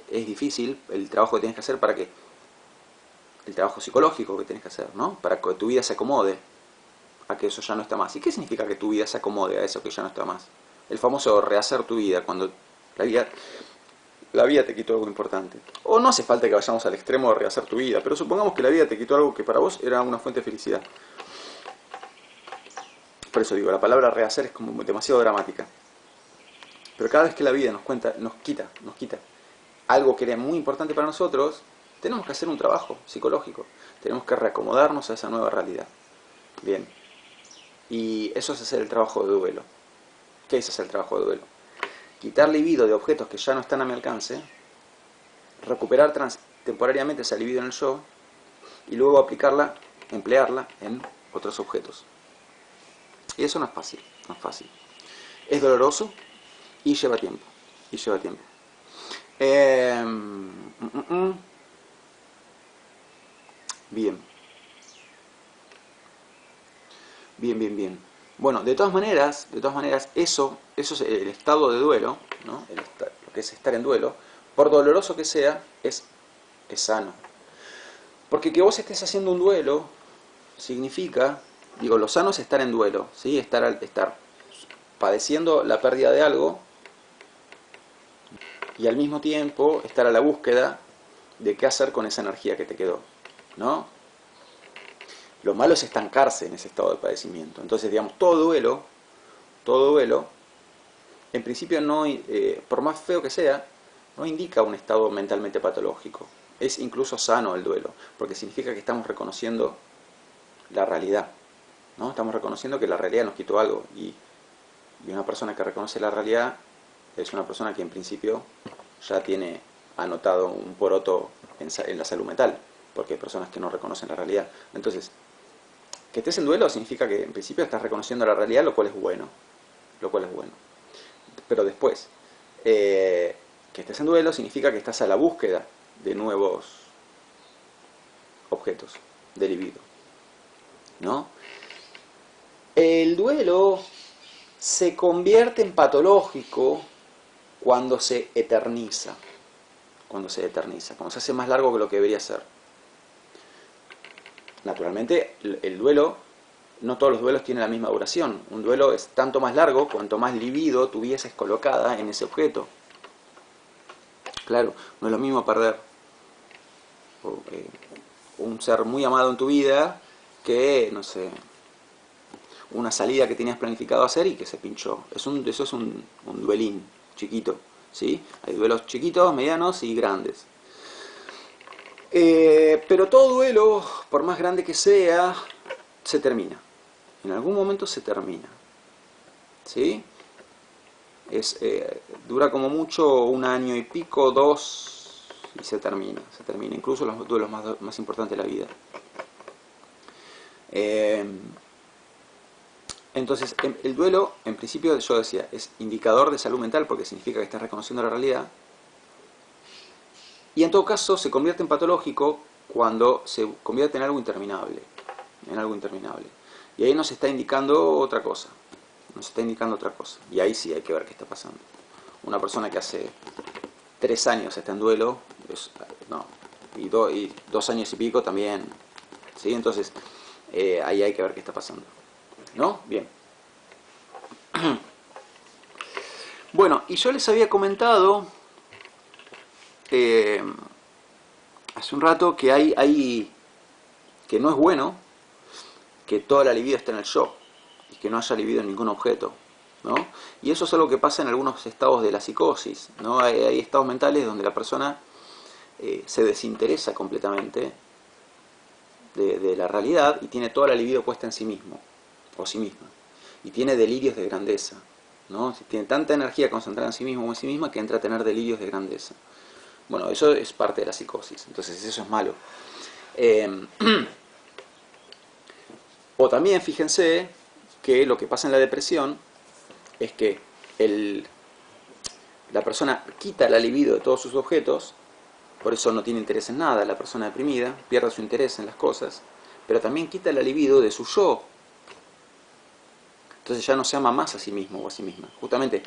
es difícil, el trabajo que tenés que hacer el trabajo psicológico que tenés que hacer, ¿no? Para que tu vida se acomode a que eso ya no está más. ¿Y qué significa que tu vida se acomode a eso que ya no está más? El famoso rehacer tu vida, cuando la vida te quitó algo importante. O no hace falta que vayamos al extremo de rehacer tu vida, pero supongamos que la vida te quitó algo que para vos era una fuente de felicidad. Por eso digo, la palabra rehacer es como demasiado dramática. Pero cada vez que la vida nos quita algo que era muy importante para nosotros, tenemos que hacer un trabajo psicológico. Tenemos que reacomodarnos a esa nueva realidad. Bien. Y eso es hacer el trabajo de duelo. ¿Qué es hacer el trabajo de duelo? Quitar libido de objetos que ya no están a mi alcance, recuperar temporariamente esa libido en el yo, y luego emplearla en otros objetos. Y eso no es fácil, Es doloroso y lleva tiempo. Bien. Bien. Bueno, de todas maneras, eso es el estado de duelo, ¿no? Lo que es estar en duelo, por doloroso que sea, es sano. Porque que vos estés haciendo un duelo significa, lo sano es estar en duelo, ¿sí? Estar padeciendo la pérdida de algo y al mismo tiempo estar a la búsqueda de qué hacer con esa energía que te quedó, ¿no? Lo malo es estancarse en ese estado de padecimiento. Entonces, digamos, todo duelo, en principio no, por más feo que sea, no indica un estado mentalmente patológico. Es incluso sano el duelo, porque significa que estamos reconociendo la realidad, ¿no? Estamos reconociendo que la realidad nos quitó algo, y una persona que reconoce la realidad es una persona que en principio ya tiene anotado un poroto en la salud mental, porque hay personas que no reconocen la realidad. Entonces, que estés en duelo significa que en principio estás reconociendo la realidad, lo cual es bueno. Pero después, que estés en duelo significa que estás a la búsqueda de nuevos objetos de libido, ¿no? El duelo se convierte en patológico cuando se eterniza, cuando se hace más largo que lo que debería ser. Naturalmente, el duelo, no todos los duelos tienen la misma duración. Un duelo es tanto más largo cuanto más libido tuvieses colocada en ese objeto. Claro, no es lo mismo perder un ser muy amado en tu vida que, no sé, una salida que tenías planificado hacer y que se pinchó. Eso es un duelín chiquito, ¿sí? Hay duelos chiquitos, medianos y grandes. Pero todo duelo, por más grande que sea, se termina. En algún momento se termina, ¿sí? Dura como mucho 1 año y pico, 2, y se termina. Incluso los duelos más importantes de la vida. Entonces, el duelo, en principio, yo decía, es indicador de salud mental porque significa que estás reconociendo la realidad. Y en todo caso, se convierte en patológico cuando se convierte en algo interminable. Y ahí nos está indicando otra cosa. Y ahí sí hay que ver qué está pasando. Una persona que hace 3 años está en duelo, y 2 años y pico también. ¿Sí? Entonces, ahí hay que ver qué está pasando. ¿No? Bien. Bueno, y yo les había comentado hace un rato que que no es bueno que toda la libido esté en el yo y que no haya libido en ningún objeto, ¿no? Y eso es algo que pasa en algunos estados de la psicosis, ¿no? Hay estados mentales donde la persona se desinteresa completamente de la realidad y tiene toda la libido puesta en sí mismo o sí misma y tiene delirios de grandeza, ¿no? Tiene tanta energía concentrada en sí mismo o en sí misma que entra a tener delirios de grandeza. Bueno, eso es parte de la psicosis, entonces eso es malo. O también fíjense que lo que pasa en la depresión es que la persona quita la libido de todos sus objetos, por eso no tiene interés en nada, la persona deprimida pierde su interés en las cosas, pero también quita la libido de su yo. Entonces ya no se ama más a sí mismo o a sí misma. Justamente,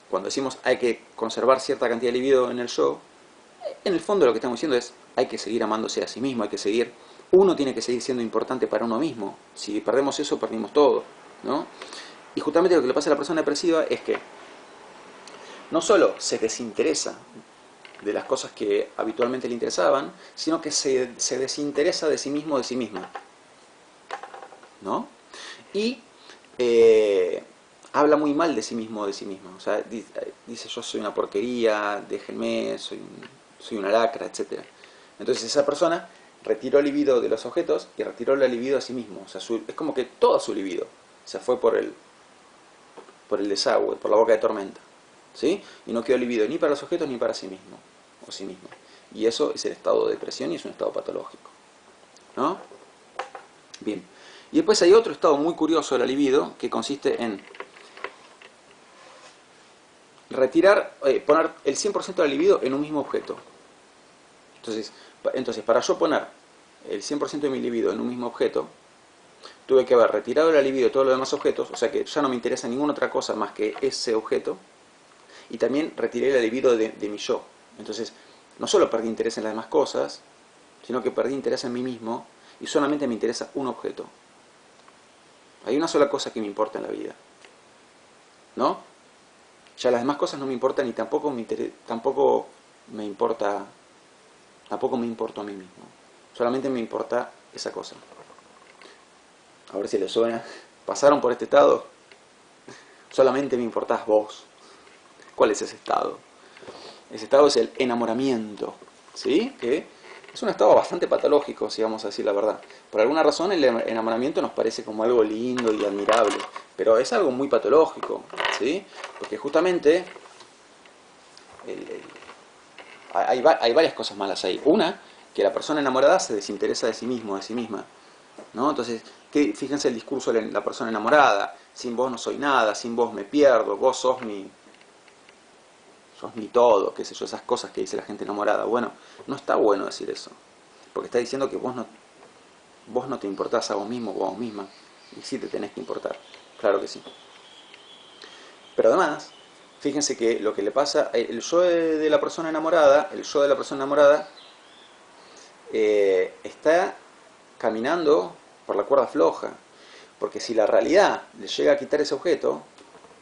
cuando decimos hay que conservar cierta cantidad de libido en el yo, en el fondo lo que estamos diciendo es hay que seguir amándose a sí mismo, uno tiene que seguir siendo importante para uno mismo. Si perdemos eso, perdimos todo, ¿no? Y justamente lo que le pasa a la persona depresiva es que no solo se desinteresa de las cosas que habitualmente le interesaban, sino que se desinteresa de sí mismo, de sí misma, ¿no? Y habla muy mal de sí mismo o de sí misma. O sea, dice yo soy una porquería, déjenme, soy una lacra, etc. Entonces esa persona retiró el libido de los objetos y retiró la libido a sí mismo. O sea, es como que toda su libido se fue por el desagüe, por la boca de tormenta, ¿sí? Y no quedó libido ni para los objetos ni para sí mismo o sí misma. Y eso es el estado de depresión y es un estado patológico, ¿no? Bien. Y después hay otro estado muy curioso de la libido que consiste en poner el 100% de la libido en un mismo objeto. Entonces, para yo poner el 100% de mi libido en un mismo objeto, tuve que haber retirado la libido de todos los demás objetos, o sea que ya no me interesa ninguna otra cosa más que ese objeto, y también retiré la libido de mi yo. Entonces, no solo perdí interés en las demás cosas, sino que perdí interés en mí mismo, y solamente me interesa un objeto. Hay una sola cosa que me importa en la vida, ¿no? Ya las demás cosas no me importan y tampoco me importa, tampoco me importo a mí mismo. Solamente me importa esa cosa. A ver si les suena. ¿Pasaron por este estado? Solamente me importás vos. ¿Cuál es ese estado? Ese estado es el enamoramiento, ¿sí? Que es un estado bastante patológico, si vamos a decir la verdad. Por alguna razón el enamoramiento nos parece como algo lindo y admirable, pero es algo muy patológico, ¿sí? Porque justamente hay varias cosas malas ahí. Una, que la persona enamorada se desinteresa de sí mismo, de sí misma, ¿no? Entonces, fíjense el discurso de la persona enamorada: sin vos no soy nada, sin vos me pierdo, vos sos mi todo, qué sé yo, esas cosas que dice la gente enamorada. Bueno, no está bueno decir eso, porque está diciendo que vos no te importás a vos mismo o a vos misma, y sí te tenés que importar, claro que sí. Pero además, fíjense que lo que le pasa, el yo de la persona enamorada, está caminando por la cuerda floja, porque si la realidad le llega a quitar ese objeto,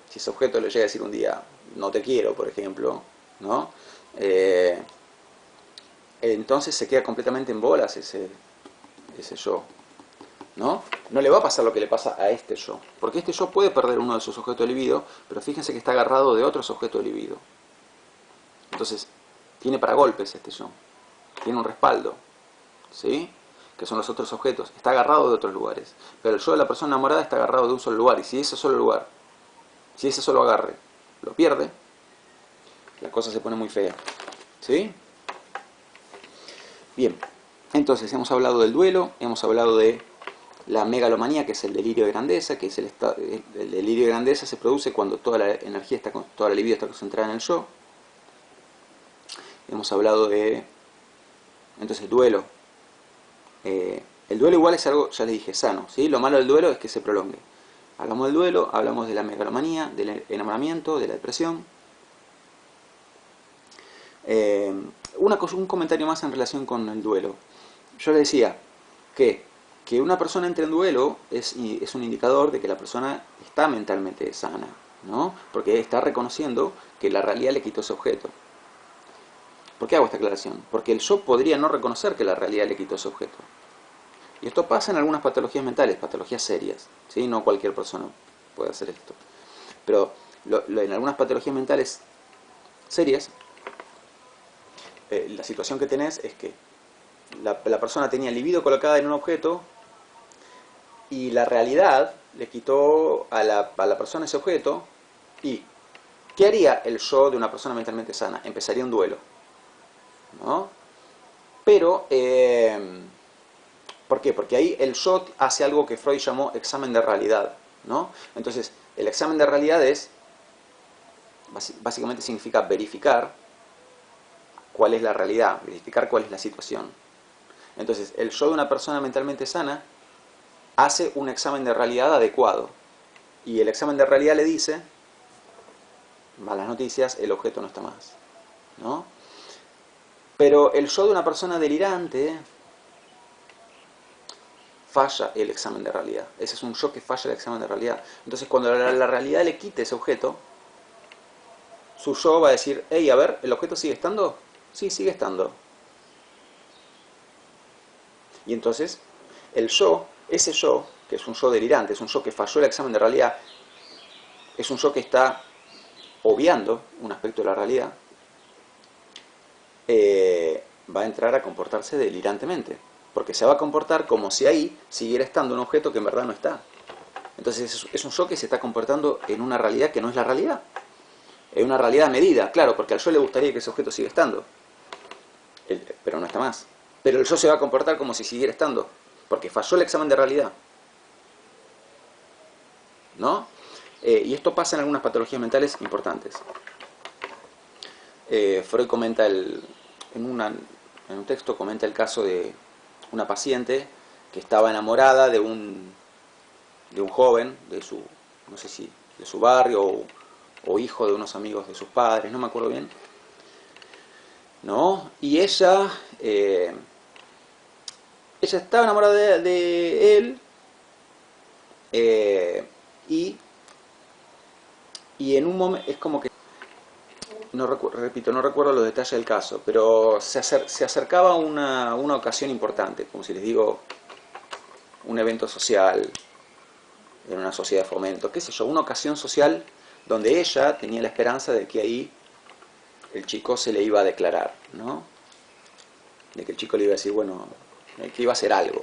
si ese objeto le llega a decir un día, no te quiero, por ejemplo, ¿no? Entonces se queda completamente en bolas ese yo, ¿no? No le va a pasar lo que le pasa a este yo, porque este yo puede perder uno de sus objetos de libido, pero fíjense que está agarrado de otros objetos de libido. Entonces, tiene paragolpes este yo, tiene un respaldo, ¿sí? Que son los otros objetos, está agarrado de otros lugares, pero el yo de la persona enamorada está agarrado de un solo lugar, y si ese solo lugar, si ese solo agarre lo pierde, la cosa se pone muy fea, ¿sí? Bien, entonces hemos hablado del duelo, hemos hablado de la megalomanía, que es el delirio de grandeza, que es el delirio de grandeza se produce cuando toda la energía, toda la libido está concentrada en el yo. Hemos hablado de, entonces, duelo. El duelo igual es algo, ya les dije, sano, ¿sí? Lo malo del duelo es que se prolongue. Hablamos del duelo, hablamos de la megalomanía, del enamoramiento, de la depresión. Un comentario más en relación con el duelo. Yo les decía que una persona entre en duelo es un indicador de que la persona está mentalmente sana, ¿no? Porque está reconociendo que la realidad le quitó ese objeto. ¿Por qué hago esta aclaración? Porque el yo podría no reconocer que la realidad le quitó ese objeto. Y esto pasa en algunas patologías mentales, patologías serias, ¿sí? No cualquier persona puede hacer esto. Pero en algunas patologías mentales serias, la situación que tenés es que la persona tenía el libido colocada en un objeto y la realidad le quitó a la persona ese objeto. ¿Y qué haría el yo de una persona mentalmente sana? Empezaría un duelo, ¿no? Pero, ¿por qué? Porque ahí el yo hace algo que Freud llamó examen de realidad, ¿no? Entonces, el examen de realidad básicamente significa verificar cuál es la realidad, verificar cuál es la situación. Entonces, el yo de una persona mentalmente sana hace un examen de realidad adecuado. Y el examen de realidad le dice, malas noticias, el objeto no está más, ¿no? Pero el yo de una persona delirante falla el examen de realidad. Ese es un yo que falla el examen de realidad. Entonces, cuando la realidad le quite ese objeto, su yo va a decir, hey, a ver, ¿el objeto sigue estando? Sí, sigue estando. Y entonces, el yo, ese yo, que es un yo delirante, es un yo que falló el examen de realidad, es un yo que está obviando un aspecto de la realidad, va a entrar a comportarse delirantemente, porque se va a comportar como si ahí siguiera estando un objeto que en verdad no está. Entonces es un yo que se está comportando en una realidad que no es la realidad, en una realidad medida, claro, porque al yo le gustaría que ese objeto siga estando, pero no está más. Pero el yo se va a comportar como si siguiera estando, porque falló el examen de realidad, ¿no? Y esto pasa en algunas patologías mentales importantes. Freud comenta en un texto comenta el caso de una paciente que estaba enamorada de un joven, no sé si de su barrio o hijo de unos amigos de sus padres, no me acuerdo bien, ¿no? Y ella estaba enamorada de él, y en un momento es como que repito, no recuerdo los detalles del caso, pero se acercaba una ocasión importante, como si les digo, un evento social, en una sociedad de fomento, qué sé yo, una ocasión social donde ella tenía la esperanza de que ahí el chico se le iba a declarar, ¿no? De que el chico le iba a decir, bueno, que iba a hacer algo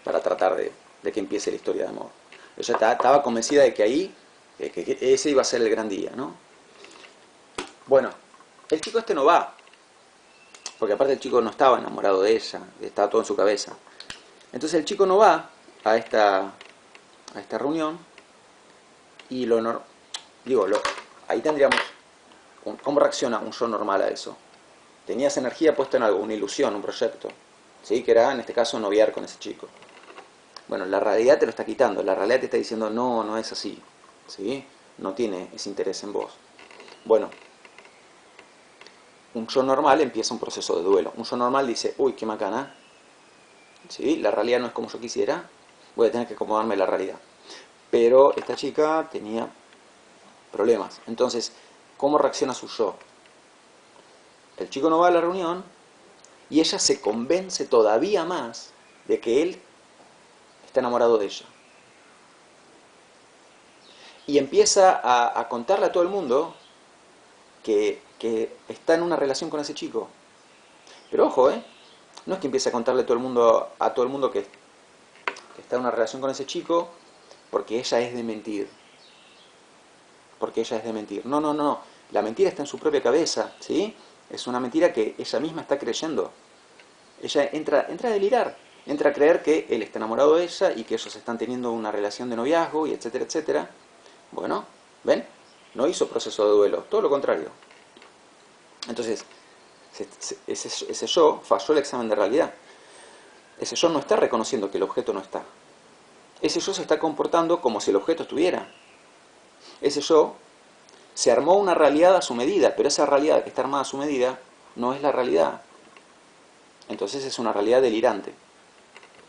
para tratar de que empiece la historia de amor. Ella estaba convencida de que ahí, que ese iba a ser el gran día, ¿no? Bueno, el chico este no va, porque aparte el chico no estaba enamorado de ella, estaba todo en su cabeza. Entonces el chico no va a esta reunión y ahí tendríamos cómo reacciona un yo normal a eso. Tenía esa energía puesta en algo, una ilusión, un proyecto, ¿sí? Que era en este caso noviar con ese chico. Bueno, la realidad te lo está quitando, la realidad te está diciendo no, no es así, ¿sí? No tiene ese interés en vos. Bueno, un yo normal empieza un proceso de duelo. Un yo normal dice, uy, qué macana, ¿sí? La realidad no es como yo quisiera, voy a tener que acomodarme a la realidad. Pero esta chica tenía problemas. Entonces, ¿cómo reacciona su yo? El chico no va a la reunión y ella se convence todavía más de que él está enamorado de ella. Y empieza a contarle a todo el mundo que está en una relación con ese chico. Pero ojo, no es que empiece a contarle a todo el mundo que está en una relación con ese chico porque ella es de mentir. Porque ella es de mentir. No, no, no. La mentira está en su propia cabeza, ¿sí? Es una mentira que ella misma está creyendo. Ella entra a delirar, entra a creer que él está enamorado de ella y que ellos están teniendo una relación de noviazgo y etcétera, etcétera. Bueno, ¿ven? No hizo proceso de duelo, todo lo contrario. Entonces, ese yo falló el examen de realidad. Ese yo no está reconociendo que el objeto no está. Ese yo se está comportando como si el objeto estuviera. Ese yo se armó una realidad a su medida, pero esa realidad que está armada a su medida no es la realidad. Entonces es una realidad delirante.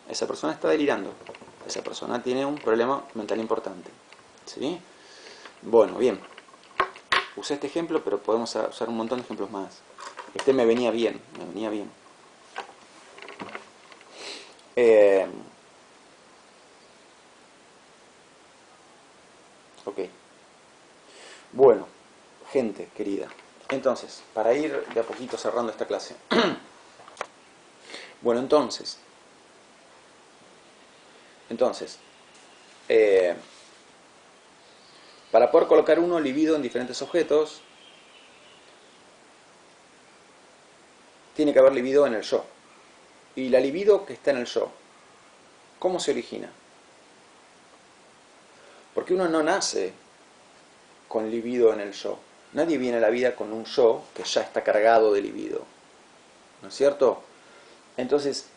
Esa persona está delirando. Esa persona tiene un problema mental importante. ¿Sí? Bueno, bien. Usé este ejemplo, pero podemos usar un montón de ejemplos más. Este me venía bien, ok. Bueno, gente querida. Entonces, para ir de a poquito cerrando esta clase. Bueno, entonces, para poder colocar uno libido en diferentes objetos, tiene que haber libido en el yo. Y la libido que está en el yo, ¿cómo se origina? Porque uno no nace con libido en el yo. Nadie viene a la vida con un yo que ya está cargado de libido. ¿No es cierto? Entonces,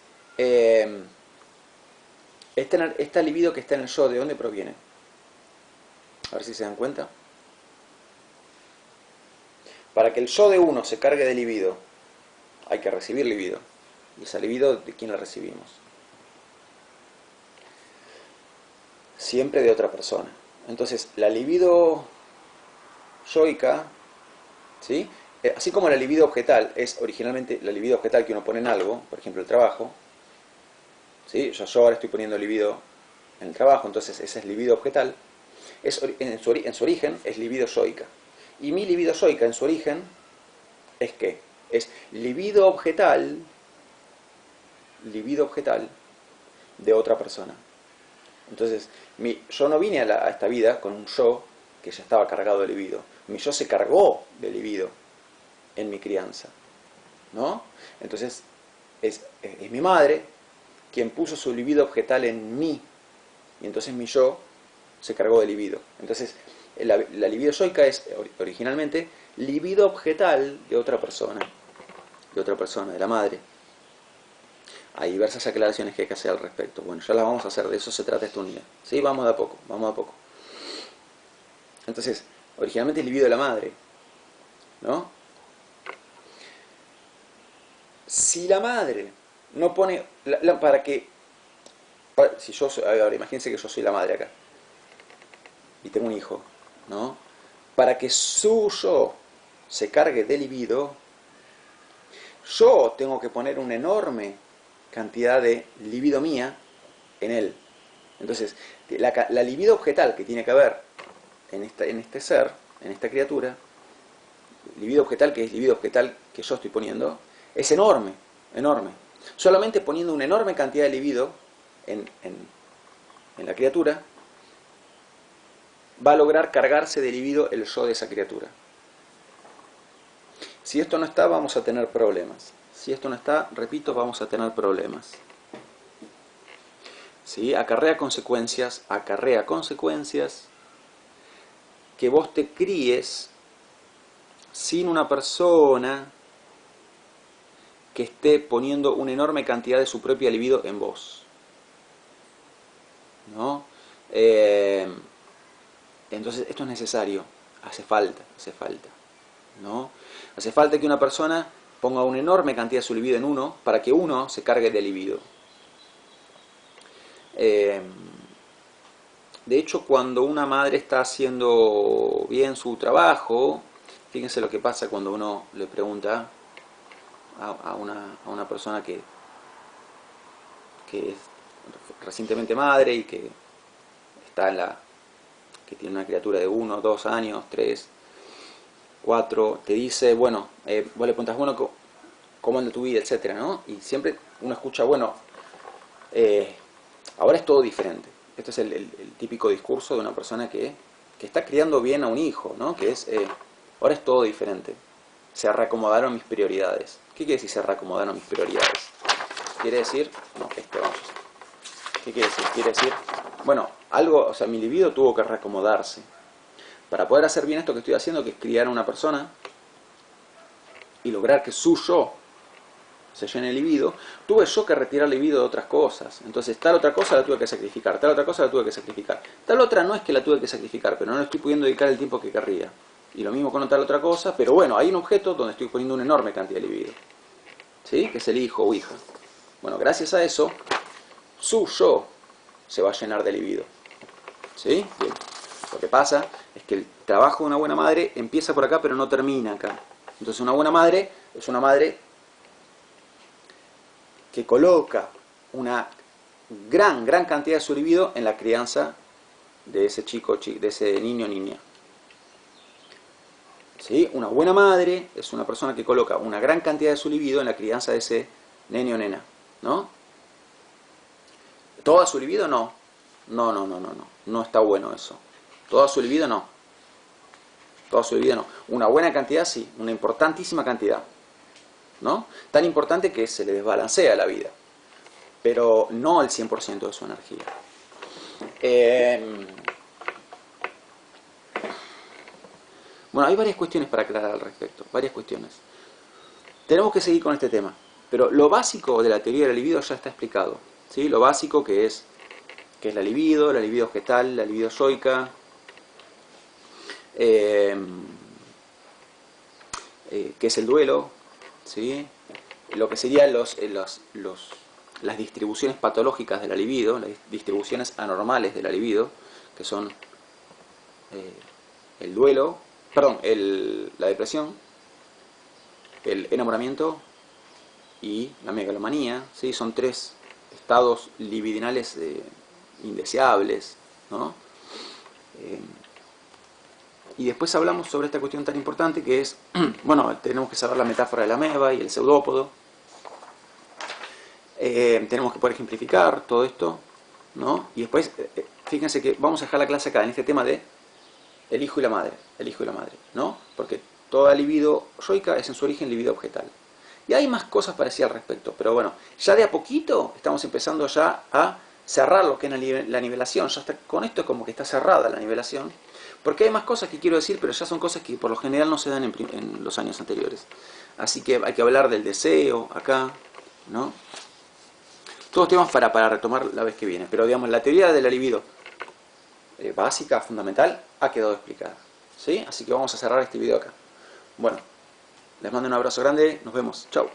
esta libido que está en el yo, ¿de dónde proviene? A ver si se dan cuenta. Para que el yo de uno se cargue de libido, hay que recibir libido. ¿Y esa libido de quién la recibimos? Siempre de otra persona. Entonces, la libido yoica, ¿sí? Así como la libido objetal es originalmente la libido objetal que uno pone en algo, por ejemplo el trabajo, ¿sí? Yo ahora estoy poniendo libido en el trabajo, entonces ese es libido objetal. En su origen es libido yoica. Y mi libido yoica en su origen es ¿qué? Es libido objetal de otra persona. Entonces, yo no vine a esta vida con un yo que ya estaba cargado de libido. Mi yo se cargó de libido en mi crianza, ¿no? Entonces, es mi madre quien puso su libido objetal en mí, y entonces mi yo se cargó de libido. Entonces, la libido yoica es originalmente libido objetal de otra persona, de la madre. Hay diversas aclaraciones que hay que hacer al respecto. Bueno, ya las vamos a hacer, de eso se trata esta unidad. Sí, vamos de a poco. Entonces, originalmente el libido de la madre, ¿no? Si la madre no pone, si yo soy, ahora imagínense que yo soy la madre acá, y tengo un hijo, ¿no? Para que su yo se cargue de libido, yo tengo que poner una enorme cantidad de libido mía en él. Entonces, la libido objetal que tiene que haber en este ser, en esta criatura, libido objetal, que es libido objetal que yo estoy poniendo, es enorme, enorme. Solamente poniendo una enorme cantidad de libido en la criatura, va a lograr cargarse de libido el yo de esa criatura. Si esto no está, vamos a tener problemas. Si esto no está, repito, vamos a tener problemas. ¿Sí? Acarrea consecuencias que vos te críes sin una persona que esté poniendo una enorme cantidad de su propia libido en vos, ¿no? Entonces esto es necesario, hace falta, ¿no? Hace falta que una persona ponga una enorme cantidad de su libido en uno para que uno se cargue de libido. De hecho, cuando una madre está haciendo bien su trabajo, fíjense lo que pasa cuando uno le pregunta a una persona que es recientemente madre y que está que tiene una criatura de 1, 2 años, 3, 4, te dice, bueno, vos le preguntas, bueno, ¿cómo anda tu vida?, etcétera, ¿no? Y siempre uno escucha, bueno, ahora es todo diferente. Este es el típico discurso de una persona que está criando bien a un hijo, ¿no? Que es, ahora es todo diferente. Se reacomodaron mis prioridades. ¿Qué quiere decir se reacomodaron mis prioridades? Quiere decir, no, vamos. ¿Qué quiere decir? Quiere decir, bueno, algo, o sea, mi libido tuvo que reacomodarse. Para poder hacer bien esto que estoy haciendo, que es criar a una persona y lograr que su yo se llene el libido, tuve yo que retirar libido de otras cosas. Entonces, tal otra cosa la tuve que sacrificar, tal otra cosa la tuve que sacrificar. Tal otra no es que la tuve que sacrificar, pero no le estoy pudiendo dedicar el tiempo que querría. Y lo mismo con tal otra cosa, pero bueno, hay un objeto donde estoy poniendo una enorme cantidad de libido, ¿sí? Que es el hijo o hija. Bueno, gracias a eso, su yo se va a llenar de libido, ¿sí? Bien. Lo que pasa es que el trabajo de una buena madre empieza por acá, pero no termina acá. Entonces, una buena madre es una madre que coloca una gran cantidad de su libido en la crianza de ese chico, de ese niño o niña. ¿Sí? Una buena madre es una persona que coloca una gran cantidad de su libido en la crianza de ese nene o nena, ¿no? ¿Toda su libido? No. No está bueno eso. Toda su libido no. Toda su libido no. Una buena cantidad sí, una importantísima cantidad, ¿no? Tan importante que se le desbalancea la vida, pero no el 100% de su energía. Bueno, hay varias cuestiones para aclarar al respecto, varias cuestiones. Tenemos que seguir con este tema, pero lo básico de la teoría de la libido ya está explicado, ¿sí? Lo básico que es la libido objetal, la libido yoica, que es el duelo, ¿sí? Lo que serían las distribuciones patológicas de la libido, las distribuciones anormales de la libido, que son el duelo, la depresión, el enamoramiento y la megalomanía, ¿sí? Son 3 estados libidinales indeseables, ¿no? Y después hablamos sobre esta cuestión tan importante que es, bueno, tenemos que saber la metáfora de la ameba y el pseudópodo. Tenemos que poder ejemplificar todo esto, ¿no? Y después, fíjense que vamos a dejar la clase acá en este tema de el hijo y la madre, ¿no? Porque toda libido yoica es en su origen libido objetal. Y hay más cosas para decir al respecto, pero bueno, ya de a poquito estamos empezando ya a cerrar lo que es la nivelación. Ya está, con esto es como que está cerrada la nivelación, porque hay más cosas que quiero decir, pero ya son cosas que por lo general no se dan en los años anteriores. Así que hay que hablar del deseo acá, ¿no? Todos temas para retomar la vez que viene, pero digamos, la teoría de la libido básica, fundamental, ha quedado explicada, ¿sí? Así que vamos a cerrar este video acá. Bueno, les mando un abrazo grande, nos vemos, chao.